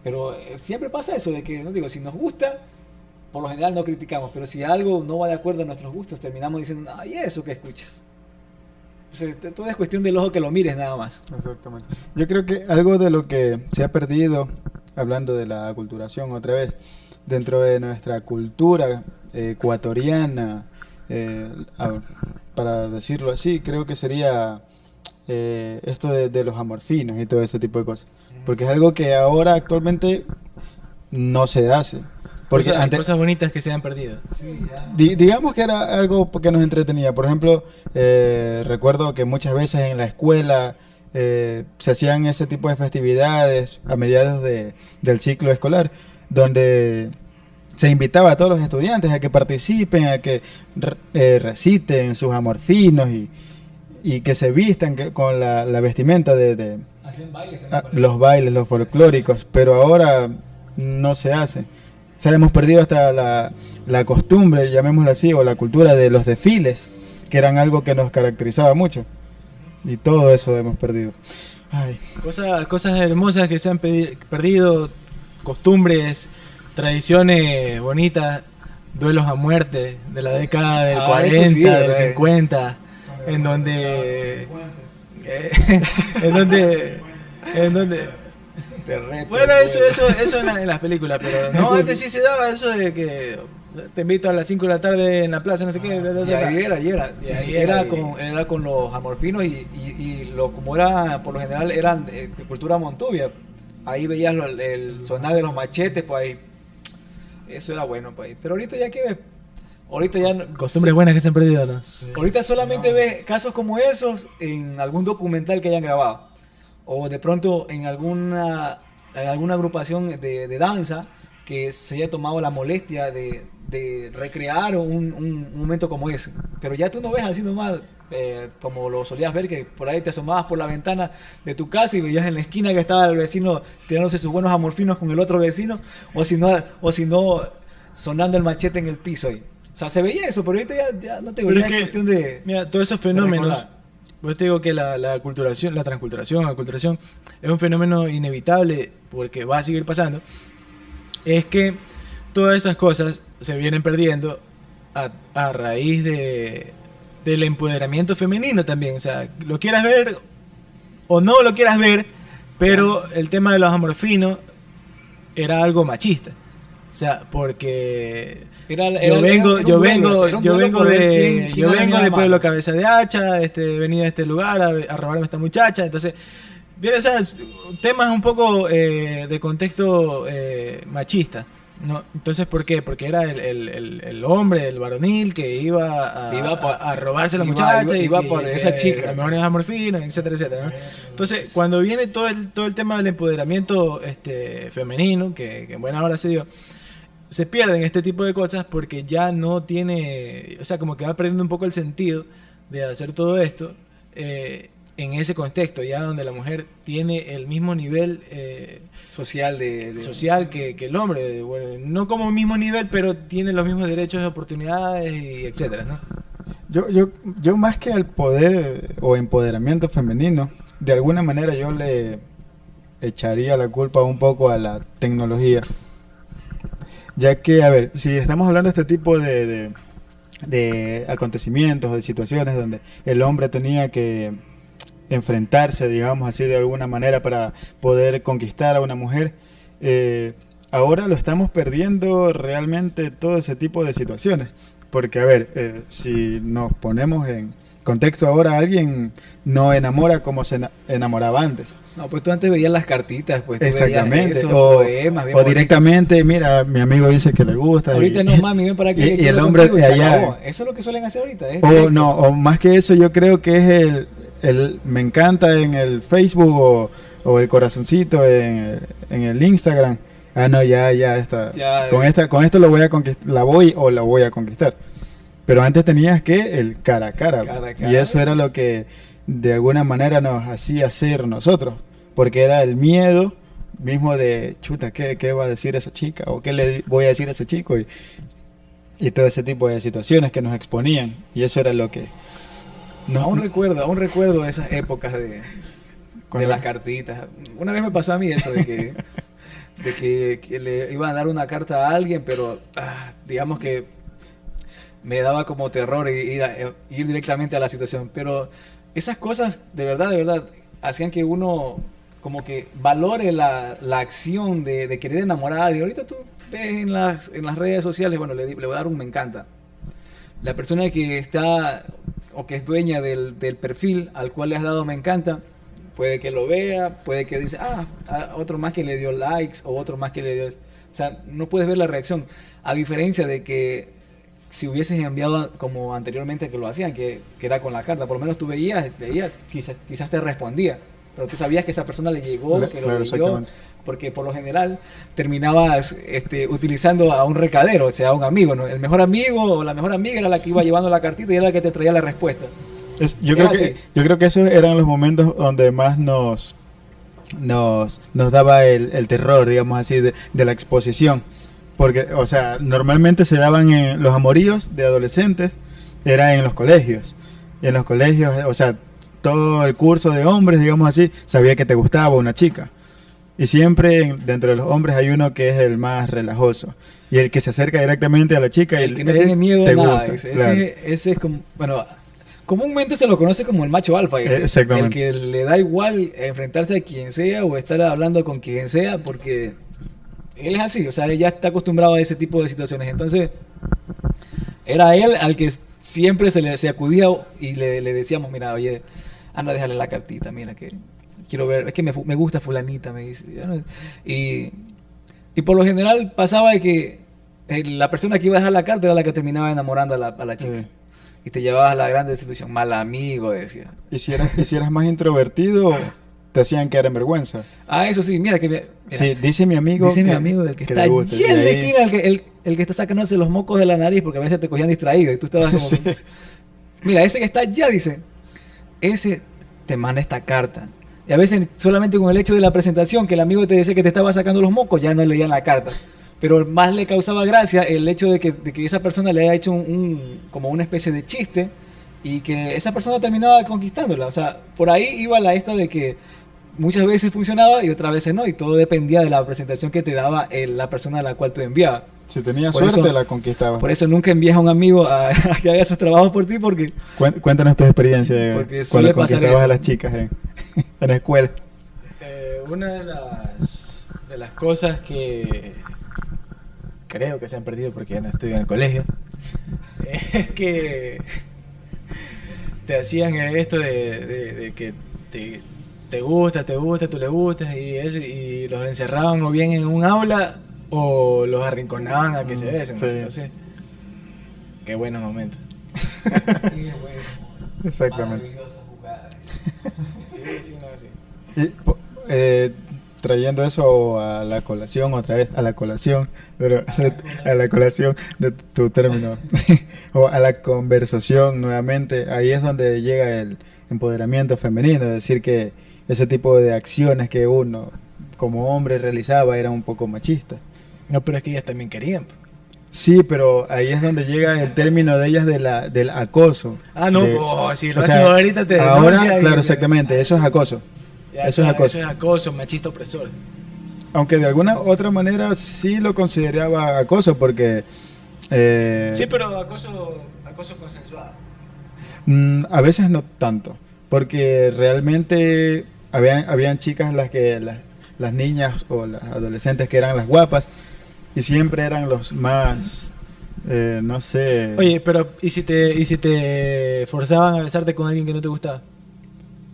Pero siempre pasa eso, de que, no digo, si nos gusta, por lo general no criticamos, pero si algo no va de acuerdo a nuestros gustos, terminamos diciendo, ay, eso que escuches. O sea, todo es cuestión del ojo que lo mires nada más. Exactamente. Yo creo que algo de lo que se ha perdido, hablando de la aculturación otra vez, dentro de nuestra cultura ecuatoriana, para decirlo así, creo que sería esto de los amorfinos y todo ese tipo de cosas. Porque es algo que ahora actualmente no se hace. Porque cosas bonitas que se han perdido. Sí, ya. Digamos que era algo que nos entretenía. Por ejemplo, recuerdo que muchas veces en la escuela se hacían ese tipo de festividades a mediados del ciclo escolar, donde se invitaba a todos los estudiantes a que participen, a que reciten sus amorfinos y que se vistan con la vestimenta Hacían bailes también, los bailes, los folclóricos, pero ahora no se hace. O sea, hemos perdido hasta la costumbre, llamémoslo así, o la cultura de los desfiles, que eran algo que nos caracterizaba mucho. Y todo eso hemos perdido. Ay. Cosas hermosas que se han perdido, costumbres, tradiciones bonitas, duelos a muerte de la década del 40, sí, del 50, en donde... en donde bueno, eso en las películas, pero no, antes sí se daba eso de que te invito a las 5 de la tarde en la plaza, no sé qué. Y ahí era con los amorfinos y como era, por lo general eran de cultura montuvia, ahí veías el sonar de los machetes, pues ahí, eso era bueno, pues. Pero ahorita ya que ves, ahorita ya... Costumbres buenas que se han perdido, ¿no? Sí. Ahorita solamente ves casos como esos en algún documental que hayan grabado. O de pronto en alguna agrupación de danza que se haya tomado la molestia de recrear un momento como ese. Pero ya tú no ves así nomás, como lo solías ver, que por ahí te asomabas por la ventana de tu casa y veías en la esquina que estaba el vecino tirándose sus buenos amorfinos con el otro vecino, o si no sonando el machete en el piso ahí. O sea, se veía eso, pero ahorita ya no te veía, es cuestión de... Mira, todos esos fenómenos... Pues te digo que la aculturación, la transculturación, aculturación es un fenómeno inevitable porque va a seguir pasando. Es que todas esas cosas se vienen perdiendo a raíz del empoderamiento femenino también. O sea, lo quieras ver o no lo quieras ver, pero el tema de los amorfinos era algo machista. O sea, porque yo vengo de Pueblo Cabeza de Hacha, venía de este lugar a robarme a esta muchacha, entonces, bien, o sea, temas un poco de contexto machista, ¿no? Entonces, ¿por qué? Porque era el hombre, el varonil que iba a robarse a la muchacha, iba por esa chica, a lo mejor es amorfina, etcétera, etcétera, ¿no? Entonces, cuando viene todo el tema del empoderamiento femenino, que en buena hora se dio, se pierden este tipo de cosas porque ya no tiene, o sea, como que va perdiendo un poco el sentido de hacer todo esto en ese contexto, ya donde la mujer tiene el mismo nivel social que el hombre, bueno, no como el mismo nivel, pero tiene los mismos derechos, oportunidades y etcétera, ¿no? Yo más que al poder o empoderamiento femenino, de alguna manera yo le echaría la culpa un poco a la tecnología. Ya que, a ver, si estamos hablando de este tipo de acontecimientos o de situaciones donde el hombre tenía que enfrentarse, digamos así, de alguna manera para poder conquistar a una mujer, ahora lo estamos perdiendo realmente todo ese tipo de situaciones. Porque, a ver, si nos ponemos contexto ahora, alguien no enamora como se enamoraba antes. No, pues tú antes veías las cartitas, pues tú Exactamente. veías esos O, poemas bien o bonitos. directamente, mira, mi amigo dice que le gusta. Ahorita no, mami, ven para que y quiero el hombre contigo, y de se allá. acabó. Eso es lo que suelen hacer ahorita. Es O directo. no, o más que eso, yo creo que es el me encanta en el Facebook o el corazoncito en el Instagram. Ah, no, ya está. Ya, Con esto lo voy a conquistar, la voy a conquistar. Pero antes tenías que el cara a cara. Cara a cara. Y eso era lo que de alguna manera nos hacía ser nosotros. Porque era el miedo mismo de, chuta, ¿qué va a decir esa chica? ¿O qué le voy a decir a ese chico? Y todo ese tipo de situaciones que nos exponían. Y eso era lo que... Aún recuerdo esas épocas de las cartitas. Una vez me pasó a mí eso de que le iban a dar una carta a alguien, pero digamos que me daba como terror ir directamente a la situación. Pero esas cosas de verdad hacían que uno como que valore la acción de querer enamorar a alguien. Ahorita tú ves en las redes sociales, bueno, le voy a dar un me encanta. La persona que está o que es dueña del perfil al cual le has dado me encanta, puede que lo vea, puede que dice, otro más que le dio likes, o otro más que le dio... O sea, no puedes ver la reacción. A diferencia de que si hubieses enviado como anteriormente que lo hacían, que era con la carta, por lo menos tú veías, quizás te respondía, pero tú sabías que esa persona le llegó, que lo Claro, leyó, exactamente. porque por lo general terminabas utilizando a un recadero, o sea, a un amigo, ¿no? El mejor amigo o la mejor amiga era la que iba llevando la cartita y era la que te traía la respuesta. Yo creo que esos eran los momentos donde más nos daba el terror, digamos así, de la exposición. Porque, o sea, normalmente se daban en los amoríos de adolescentes, era en los colegios. Y en los colegios, o sea, todo el curso de hombres, digamos así, sabía que te gustaba una chica. Y siempre dentro de los hombres hay uno que es el más relajoso. Y el que se acerca directamente a la chica y el que no tiene miedo te a nada. gusta, Ese, claro. ese es como, bueno, comúnmente se lo conoce como el macho alfa. Exactamente. El que le da igual enfrentarse a quien sea o estar hablando con quien sea porque él es así, o sea, él ya está acostumbrado a ese tipo de situaciones. Entonces, era él al que siempre se acudía y le decíamos, mira, oye, anda, déjale la cartita, mira, que quiero ver, es que me gusta fulanita, me dice. Y por lo general pasaba de que la persona que iba a dejar la carta era la que terminaba enamorando a la chica. Sí. Y te llevabas la gran desilusión, mal amigo, decía. Y si eras más introvertido, te hacían quedar en vergüenza. Eso sí, mira que Sí, dice mi amigo el que está le gusta. allí en Y la ahí- esquina, el que está sacándose los mocos de la nariz porque a veces te cogían distraído y tú estabas como... Sí. Mira, ese que está allá, dice, ese te manda esta carta. Y a veces solamente con el hecho de la presentación, que el amigo te decía que te estaba sacando los mocos, ya no leían la carta. Pero más le causaba gracia el hecho de que esa persona le haya hecho como una especie de chiste y que esa persona terminaba conquistándola. O sea, por ahí iba la esta de que muchas veces funcionaba y otras veces no, y todo dependía de la presentación que te daba la persona a la cual tú enviabas. Si tenías Por suerte, eso- la conquistabas. Por eso nunca envías a un amigo a que haga esos trabajos por ti, porque Cuéntanos tu experiencia Porque suele cuando pasar conquistabas eso. a las chicas en la escuela. Una de las cosas que creo que se han perdido porque ya no estoy en el colegio es que te hacían esto de que te gusta, tú le gustas y eso, y los encerraban o bien en un aula o los arrinconaban a que se besen. Sí. ¿No? Entonces, qué buenos momentos. Exactamente. Sí, no, sí. Y, trayendo eso a la colación otra vez, a la colación de tu término, o a la conversación nuevamente, ahí es donde llega el empoderamiento femenino, es decir, que ese tipo de acciones que uno como hombre realizaba era un poco machista. No, pero es que ellas también querían. Sí, pero ahí es donde llega el término de ellas del acoso. No, De- si lo o haces sea, ahorita te ahora, denuncian y- claro, exactamente, eso es acoso. Ya, Eso es acoso. Eso es acoso, machista opresor. Aunque de alguna otra manera sí lo consideraba acoso porque... Sí, pero acoso consensuado. A veces no tanto, porque realmente habían chicas las niñas o las adolescentes que eran las guapas y siempre eran los más No sé. Oye, pero ¿y si te forzaban a besarte con alguien que no te gustaba?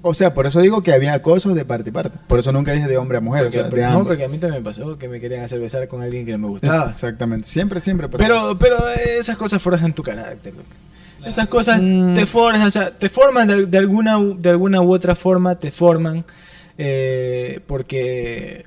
O sea, por eso digo que había acoso de parte y parte. Por eso nunca dije de hombre a mujer, Porque, o sea, de no, ambos. porque a mí también me pasó que me querían hacer besar con alguien que no me gustaba. Exactamente. Siempre, siempre pasa eso. Pero esas cosas forjan tu carácter, loco. Esas cosas Mm. te forjan, o sea, te forman de alguna u otra forma, te forman porque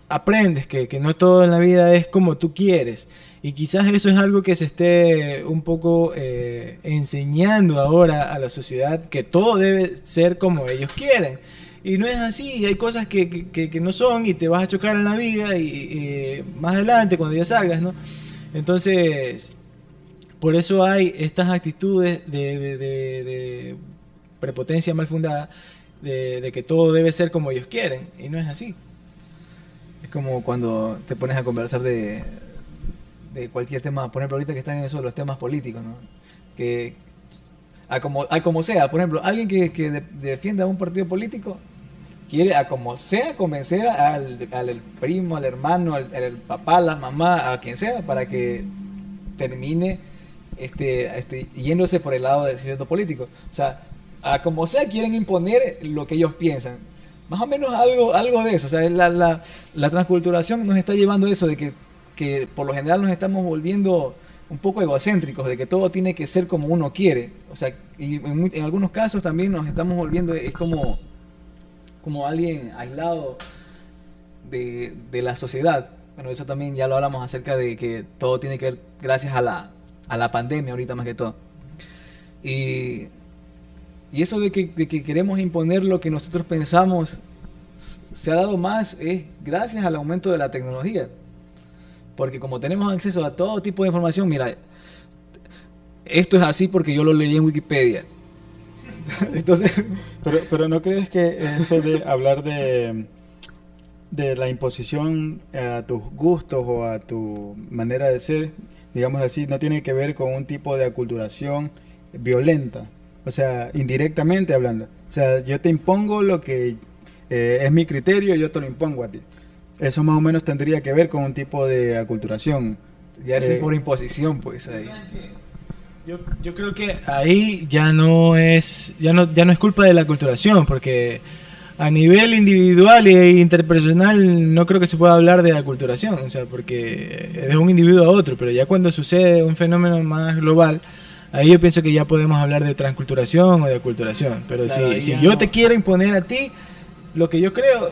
aprendes que no todo en la vida es como tú quieres. Y quizás eso es algo que se esté un poco enseñando ahora a la sociedad, que todo debe ser como ellos quieren. Y no es así, y hay cosas que no son y te vas a chocar en la vida y más adelante cuando ya salgas, ¿no? Entonces, por eso hay estas actitudes de prepotencia mal fundada, de que todo debe ser como ellos quieren, y no es así. Es como cuando te pones a conversar de cualquier tema, por ejemplo, ahorita que están en eso los temas políticos, ¿no? Que a como sea, por ejemplo, alguien que defienda un partido político quiere a como sea convencer al primo, al hermano, al papá, a la mamá, a quien sea, para que termine yéndose por el lado del cierto político. O sea, a como sea quieren imponer lo que ellos piensan. Más o menos algo de eso. O sea, la transculturación nos está llevando a eso de que por lo general nos estamos volviendo un poco egocéntricos, de que todo tiene que ser como uno quiere. O sea, y en algunos casos también nos estamos volviendo, es como alguien aislado de la sociedad. Bueno, eso también ya lo hablamos acerca de que todo tiene que ver gracias a la pandemia ahorita más que todo. Y eso de que queremos imponer lo que nosotros pensamos se ha dado más es gracias al aumento de la tecnología. Porque como tenemos acceso a todo tipo de información, mira, esto es así porque yo lo leí en Wikipedia. Entonces, Pero ¿no crees que eso de hablar de la imposición a tus gustos o a tu manera de ser, digamos así, no tiene que ver con un tipo de aculturación violenta? O sea, indirectamente hablando. O sea, yo te impongo lo que es mi criterio, yo te lo impongo a ti. Eso más o menos tendría que ver con un tipo de aculturación. ya es por imposición, pues. Ahí. Yo creo que ahí ya no es culpa de la aculturación, porque a nivel individual e interpersonal no creo que se pueda hablar de aculturación, o sea, porque es de un individuo a otro, pero ya cuando sucede un fenómeno más global, ahí yo pienso que ya podemos hablar de transculturación o de aculturación. Pero Claro, si ya yo no. te quiero imponer a ti, lo que yo creo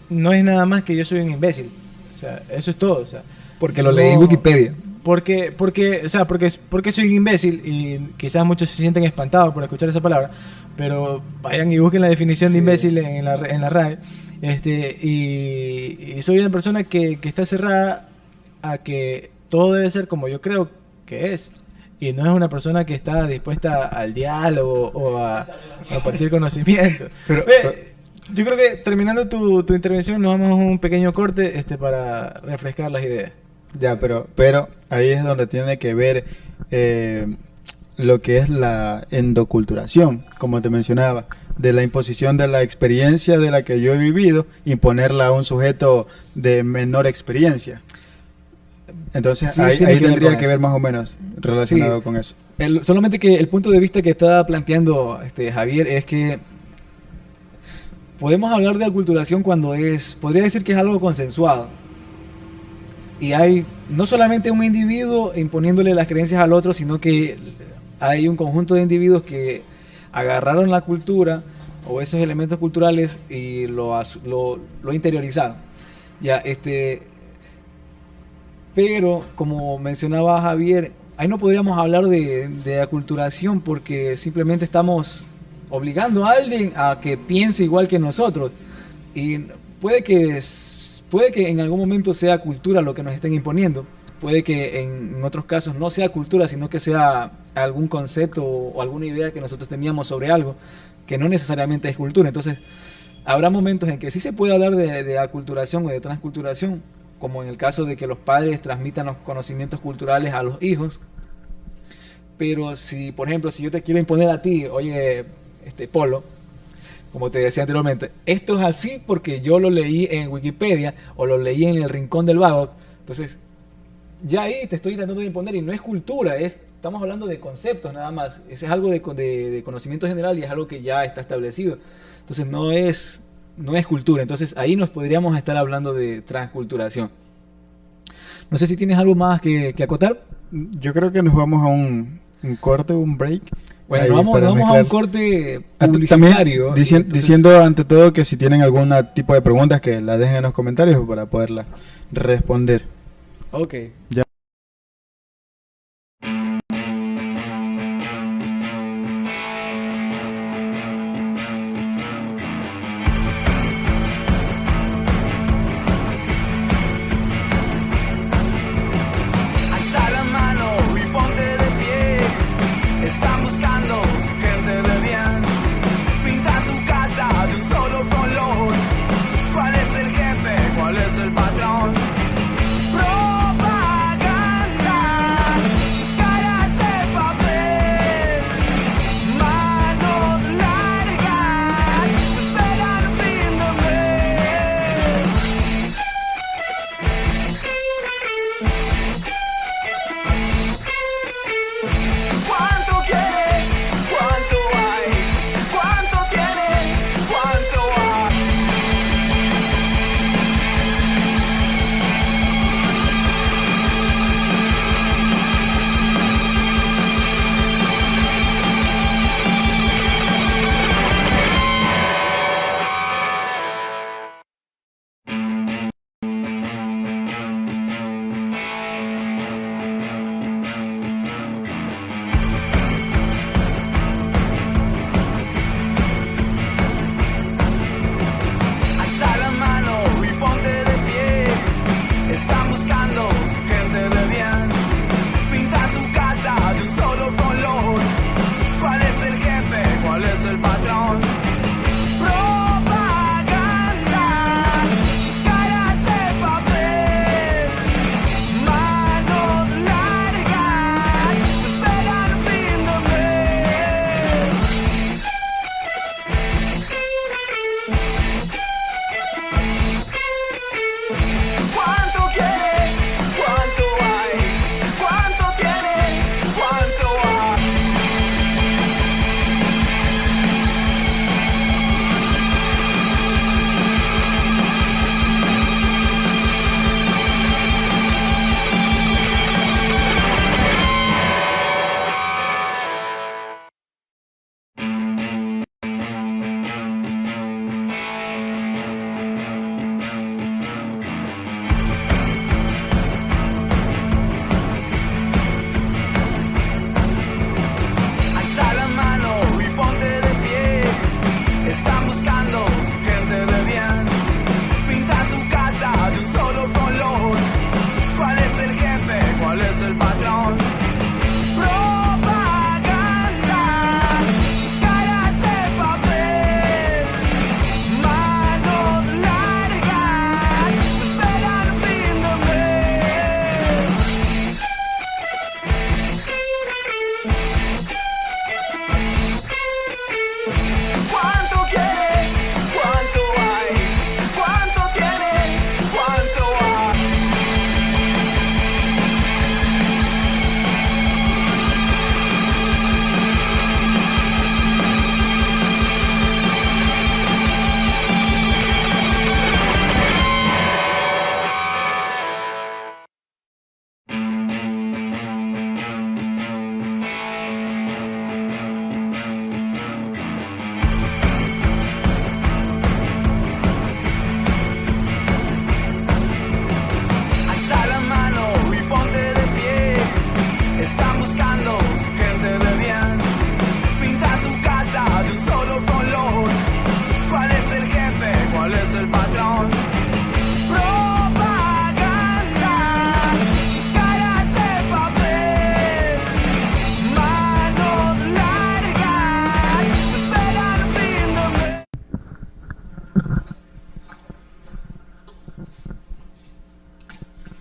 no es nada más que yo soy un imbécil. O sea, eso es todo. O sea, Porque lo leí en Wikipedia. Porque soy un imbécil y quizás muchos se sienten espantados por escuchar esa palabra, pero vayan y busquen la definición de Sí. imbécil en la RAE. Y soy una persona que está cerrada a que todo debe ser como yo creo que es. Y no es una persona que está dispuesta al diálogo o a compartir conocimiento. Pero- Yo creo que terminando tu intervención nos vamos a un pequeño corte para refrescar las ideas. Ya, pero ahí es donde tiene que ver lo que es la endoculturación, como te mencionaba, de la imposición de la experiencia de la que yo he vivido, imponerla a un sujeto de menor experiencia. Entonces Sí, ahí tiene que ver tendría con que eso. ver más o menos relacionado Sí. con eso. Solamente que el punto de vista que está planteando Javier es que podemos hablar de aculturación cuando podría decir que es algo consensuado. Y hay no solamente un individuo imponiéndole las creencias al otro, sino que hay un conjunto de individuos que agarraron la cultura o esos elementos culturales y lo interiorizaron. Ya, pero como mencionaba Javier, ahí no podríamos hablar de aculturación porque simplemente estamos obligando a alguien a que piense igual que nosotros. Y puede que en algún momento sea cultura lo que nos estén imponiendo. Puede que en otros casos no sea cultura, sino que sea algún concepto o alguna idea que nosotros teníamos sobre algo, que no necesariamente es cultura. Entonces, habrá momentos en que sí se puede hablar de aculturación o de transculturación, como en el caso de que los padres transmitan los conocimientos culturales a los hijos. Pero si, por ejemplo, si yo te quiero imponer a ti, oye, Polo, como te decía anteriormente, esto es así porque yo lo leí en Wikipedia o lo leí en el Rincón del Vago, entonces ya ahí te estoy tratando de imponer y no es cultura, estamos hablando de conceptos nada más. Ese es algo de conocimiento general y es algo que ya está establecido. Entonces no es cultura. Entonces ahí nos podríamos estar hablando de transculturación. No sé si tienes algo más que acotar. Yo creo que nos vamos a un corte, un break. Bueno, Ahí nos vamos para a un mezclar. corte También publicitario. diciendo ante todo que si tienen algún tipo de preguntas que la dejen en los comentarios para poderla responder. Ok. Ya. Alza la mano y ponte de pie. Están buscando gente de bien. Pinta tu casa de un solo color. ¿Cuál es el jefe? ¿Cuál es el patrón?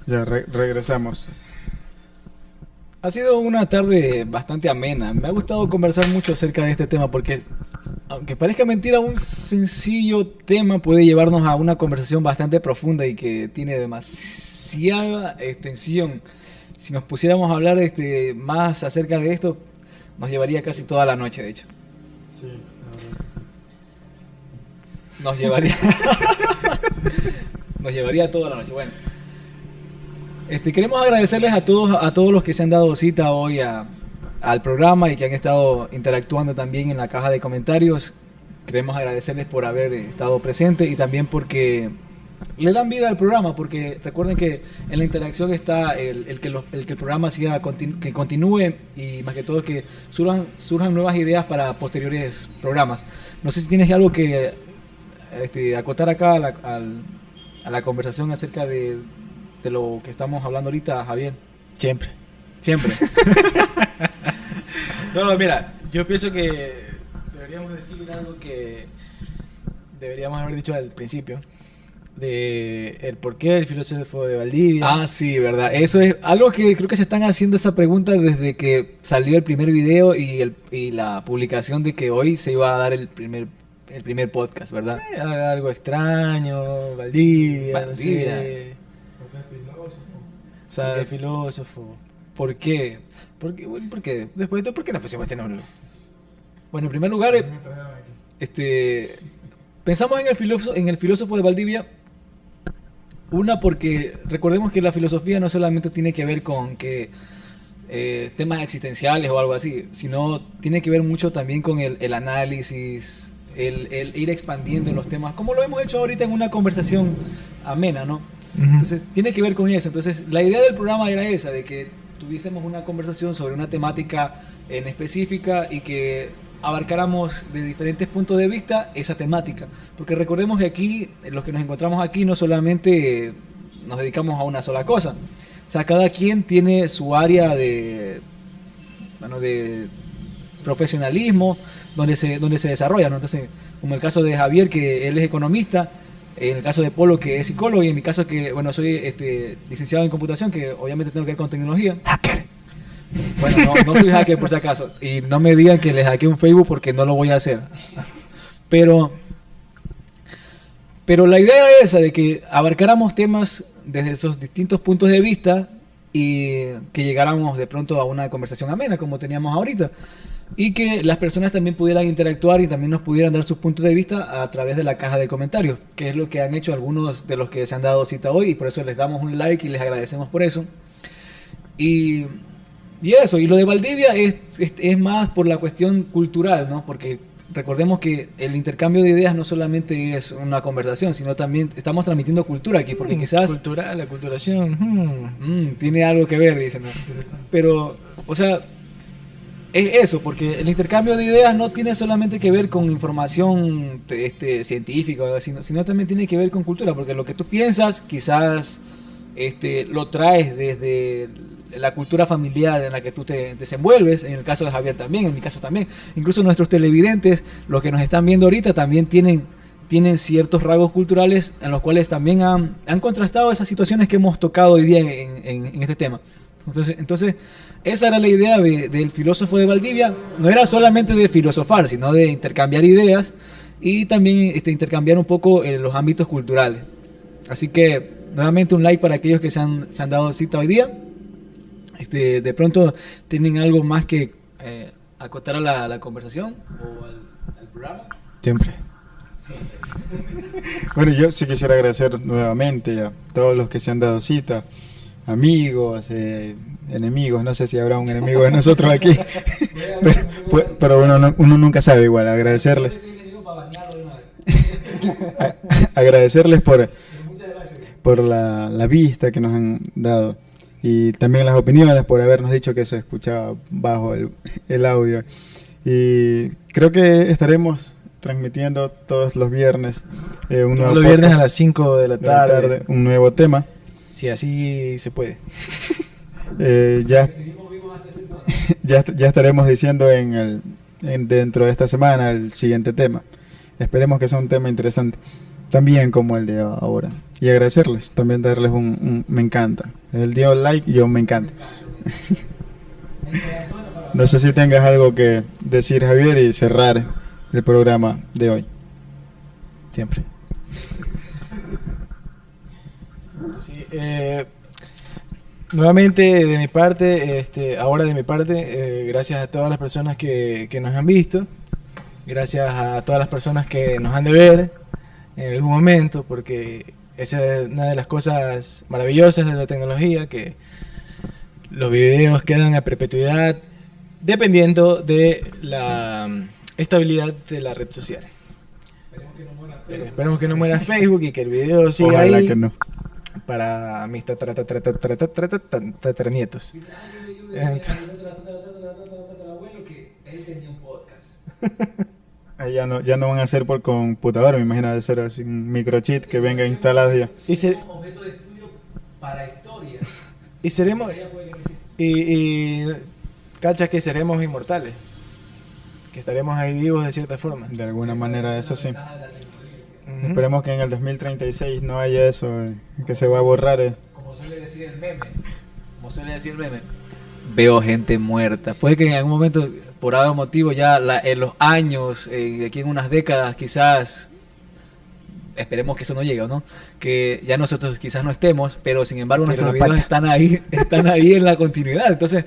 Ya regresamos. Ha sido una tarde bastante amena. Me ha gustado conversar mucho acerca de este tema porque, aunque parezca mentira, un sencillo tema puede llevarnos a una conversación bastante profunda y que tiene demasiada extensión. si nos pusiéramos a hablar más acerca de esto, nos llevaría casi toda la noche, de hecho. Sí, la verdad que sí. Nos llevaría nos llevaría toda la noche. Bueno, queremos agradecerles a todos los que se han dado cita hoy al programa y que han estado interactuando también en la caja de comentarios. Queremos agradecerles por haber estado presentes y también porque le dan vida al programa, porque recuerden que en la interacción está el que el programa siga, que continúe y más que todo que surjan nuevas ideas para posteriores programas. No sé si tienes algo que acotar acá a la conversación acerca de lo que estamos hablando ahorita, Javier. Siempre. No, mira, yo pienso que deberíamos decir algo que deberíamos haber dicho al principio, de el porqué del filósofo de Valdivia. Ah, sí, verdad. Eso es algo que creo que se están haciendo esa pregunta desde que salió el primer video y la publicación de que hoy se iba a dar el primer podcast, ¿verdad? Algo extraño, Valdivia, no sé. O sea, ¿Por qué filósofo? ¿Por qué? ¿Por qué? Después de todo, ¿por qué nos pusimos este nombre? Bueno, en primer lugar, pensamos en el filósofo de Valdivia. Una, porque recordemos que la filosofía no solamente tiene que ver con temas existenciales o algo así, sino tiene que ver mucho también con el análisis, el ir expandiendo los temas, como lo hemos hecho ahorita en una conversación amena, ¿no? Entonces, tiene que ver con eso. Entonces, la idea del programa era esa, de que tuviésemos una conversación sobre una temática en específica y que abarcáramos de diferentes puntos de vista esa temática. Porque recordemos que aquí, los que nos encontramos aquí, no solamente nos dedicamos a una sola cosa. O sea, cada quien tiene su área de profesionalismo donde se desarrolla, ¿no? Entonces, como el caso de Javier, que él es economista, en el caso de Polo, que es psicólogo, y en mi caso que, bueno, soy licenciado en computación, que obviamente tengo que ver con tecnología. Hacker. Bueno, no soy hacker por si acaso, y no me digan que les hackeé un Facebook porque no lo voy a hacer. Pero la idea era esa, de que abarcáramos temas desde esos distintos puntos de vista y que llegáramos de pronto a una conversación amena, como teníamos ahorita. Y que las personas también pudieran interactuar y también nos pudieran dar sus puntos de vista a través de la caja de comentarios, que es lo que han hecho algunos de los que se han dado cita hoy, y por eso les damos un like y les agradecemos por eso. Y eso, y lo de Valdivia es más por la cuestión cultural, ¿no? Porque recordemos que el intercambio de ideas no solamente es una conversación, sino también estamos transmitiendo cultura aquí, porque quizás... Cultural, la culturación. Tiene algo que ver, dicen, ¿no? Pero, o sea... Es eso, porque el intercambio de ideas no tiene solamente que ver con información científica, sino también tiene que ver con cultura, porque lo que tú piensas quizás lo traes desde la cultura familiar en la que tú te desenvuelves, en el caso de Javier también, en mi caso también. Incluso nuestros televidentes, los que nos están viendo ahorita, también tienen ciertos rasgos culturales en los cuales también han contrastado esas situaciones que hemos tocado hoy día en este tema. Entonces, esa era la idea del filósofo de Valdivia. No era solamente de filosofar, sino de intercambiar ideas y también intercambiar un poco en los ámbitos culturales. Así que, nuevamente un like para aquellos que se han dado cita hoy día. De pronto, ¿tienen algo más que acotar a la conversación o al programa? Siempre. Bueno, yo sí quisiera agradecer nuevamente a todos los que se han dado cita. Amigos, enemigos, no sé si habrá un enemigo de nosotros aquí, pero uno nunca sabe. Igual, agradecerles. Agradecerles por la vista que nos han dado y también las opiniones, por habernos dicho que se escuchaba bajo el audio. Y creo que estaremos transmitiendo todos los viernes todos los viernes a las 5 de la tarde un nuevo tema. Si así se puede. Ya estaremos diciendo dentro de esta semana el siguiente tema. Esperemos que sea un tema interesante, también como el de ahora. Y agradecerles, también darles un me encanta. Él dio like y yo me encanta. No sé si tengas algo que decir, Javier, y cerrar el programa de hoy. Siempre. Sí, Nuevamente de mi parte, ahora de mi parte, gracias a todas las personas que nos han visto, gracias a todas las personas que nos han de ver en algún momento, porque esa es una de las cosas maravillosas de la tecnología, que los videos quedan a perpetuidad dependiendo de la estabilidad de la red social. Esperemos que no muera Facebook y que el video siga Ojalá ahí que no. para mis tataranietos. Ahí ya no van a ser por computadora, me imagino de ser así un microchip que venga instalado ya. Objeto de estudio para historia. Y seremos y cachas que seremos inmortales, que estaremos ahí vivos de cierta forma. De alguna manera, eso sí. Ujú. Esperemos que en el 2036 no haya eso, que se va a borrar. Como suele decir el meme. Veo gente muerta. Puede que en algún momento, por algún motivo, ya en los años, de aquí en unas décadas, quizás, esperemos que eso no llegue, ¿no? Que ya nosotros quizás no estemos, pero sin embargo Pero nuestros la videos pata. están ahí en la continuidad. Entonces,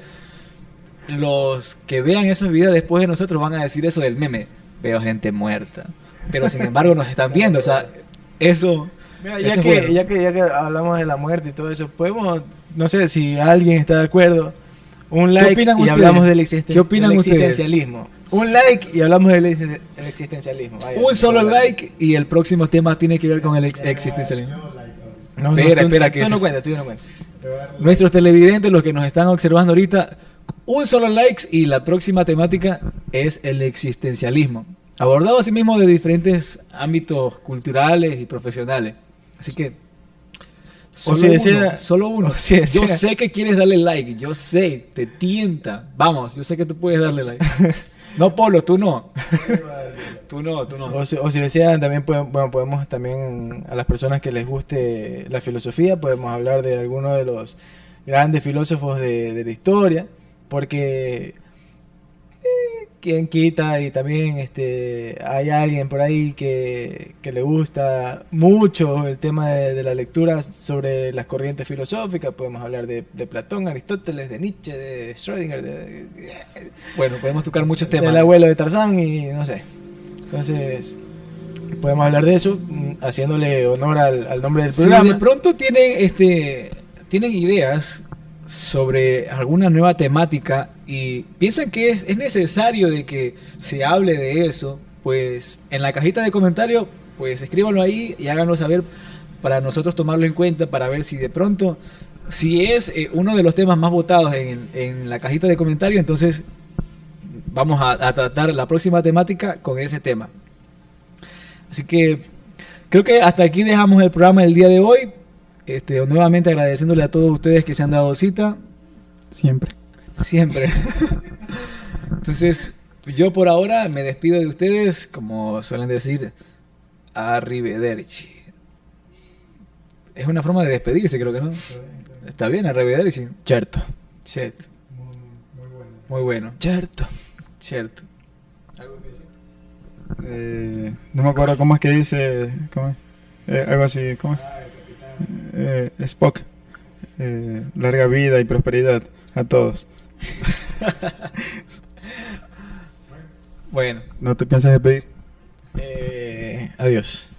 los que vean esos videos después de nosotros van a decir eso del meme. Veo gente muerta. Pero sin embargo nos están viendo, o sea, eso... Mira, eso ya es que, bueno. ya que ya que hablamos de la muerte y todo eso, podemos, no sé si alguien está de acuerdo, un like opinan y ustedes? hablamos del, ¿Qué opinan del ustedes? existencialismo. Un like y hablamos del existencialismo. Vaya. Un solo like y el próximo tema tiene que ver con el existencialismo. No, Espera, tú, espera, que tú no ese- cuentas, tú no cuentas. Nuestros televidentes, los que nos están observando ahorita, un solo like y la próxima temática es el existencialismo. Abordado asimismo de diferentes ámbitos culturales y profesionales. Así que... O si desea- solo uno. o si desea- Yo sé que quieres darle like, yo sé, te tienta. Vamos, yo sé que tú puedes darle like. No, Polo, tú no. Tú no. O si desean, también podemos también, a las personas que les guste la filosofía, podemos hablar de alguno de los grandes filósofos de la historia, porque quien quita y también hay alguien por ahí que le gusta mucho el tema de la lectura sobre las corrientes filosóficas. Podemos hablar de Platón, Aristóteles, de Nietzsche, de Schrödinger, Bueno, podemos tocar muchos temas. del abuelo de Tarzán y no sé. Entonces, podemos hablar de eso, haciéndole honor al nombre del Si programa. de pronto tienen ideas sobre alguna nueva temática y piensan que es necesario de que se hable de eso, pues en la cajita de comentarios, pues escríbanlo ahí y háganlo saber para nosotros tomarlo en cuenta, para ver si de pronto, si es uno de los temas más votados en la cajita de comentarios, entonces vamos a tratar la próxima temática con ese tema. Así que creo que hasta aquí dejamos el programa del día de hoy. Nuevamente agradeciéndole a todos ustedes que se han dado cita. Siempre. Siempre. Entonces, yo por ahora me despido de ustedes, como suelen decir, arrivederci. Es una forma de despedirse, creo que no. Está bien, arrivederci. Cierto. Cierto. Muy bueno. Cierto. Cierto. No me acuerdo cómo es que dice. ¿Cómo es? Algo así, ¿cómo es? Spock. Larga vida y prosperidad a todos. Bueno, ¿No te piensas despedir? Adiós.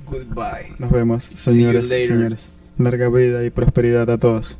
goodbye. Nos vemos, See you señores y later. señores. Larga vida y prosperidad a todos.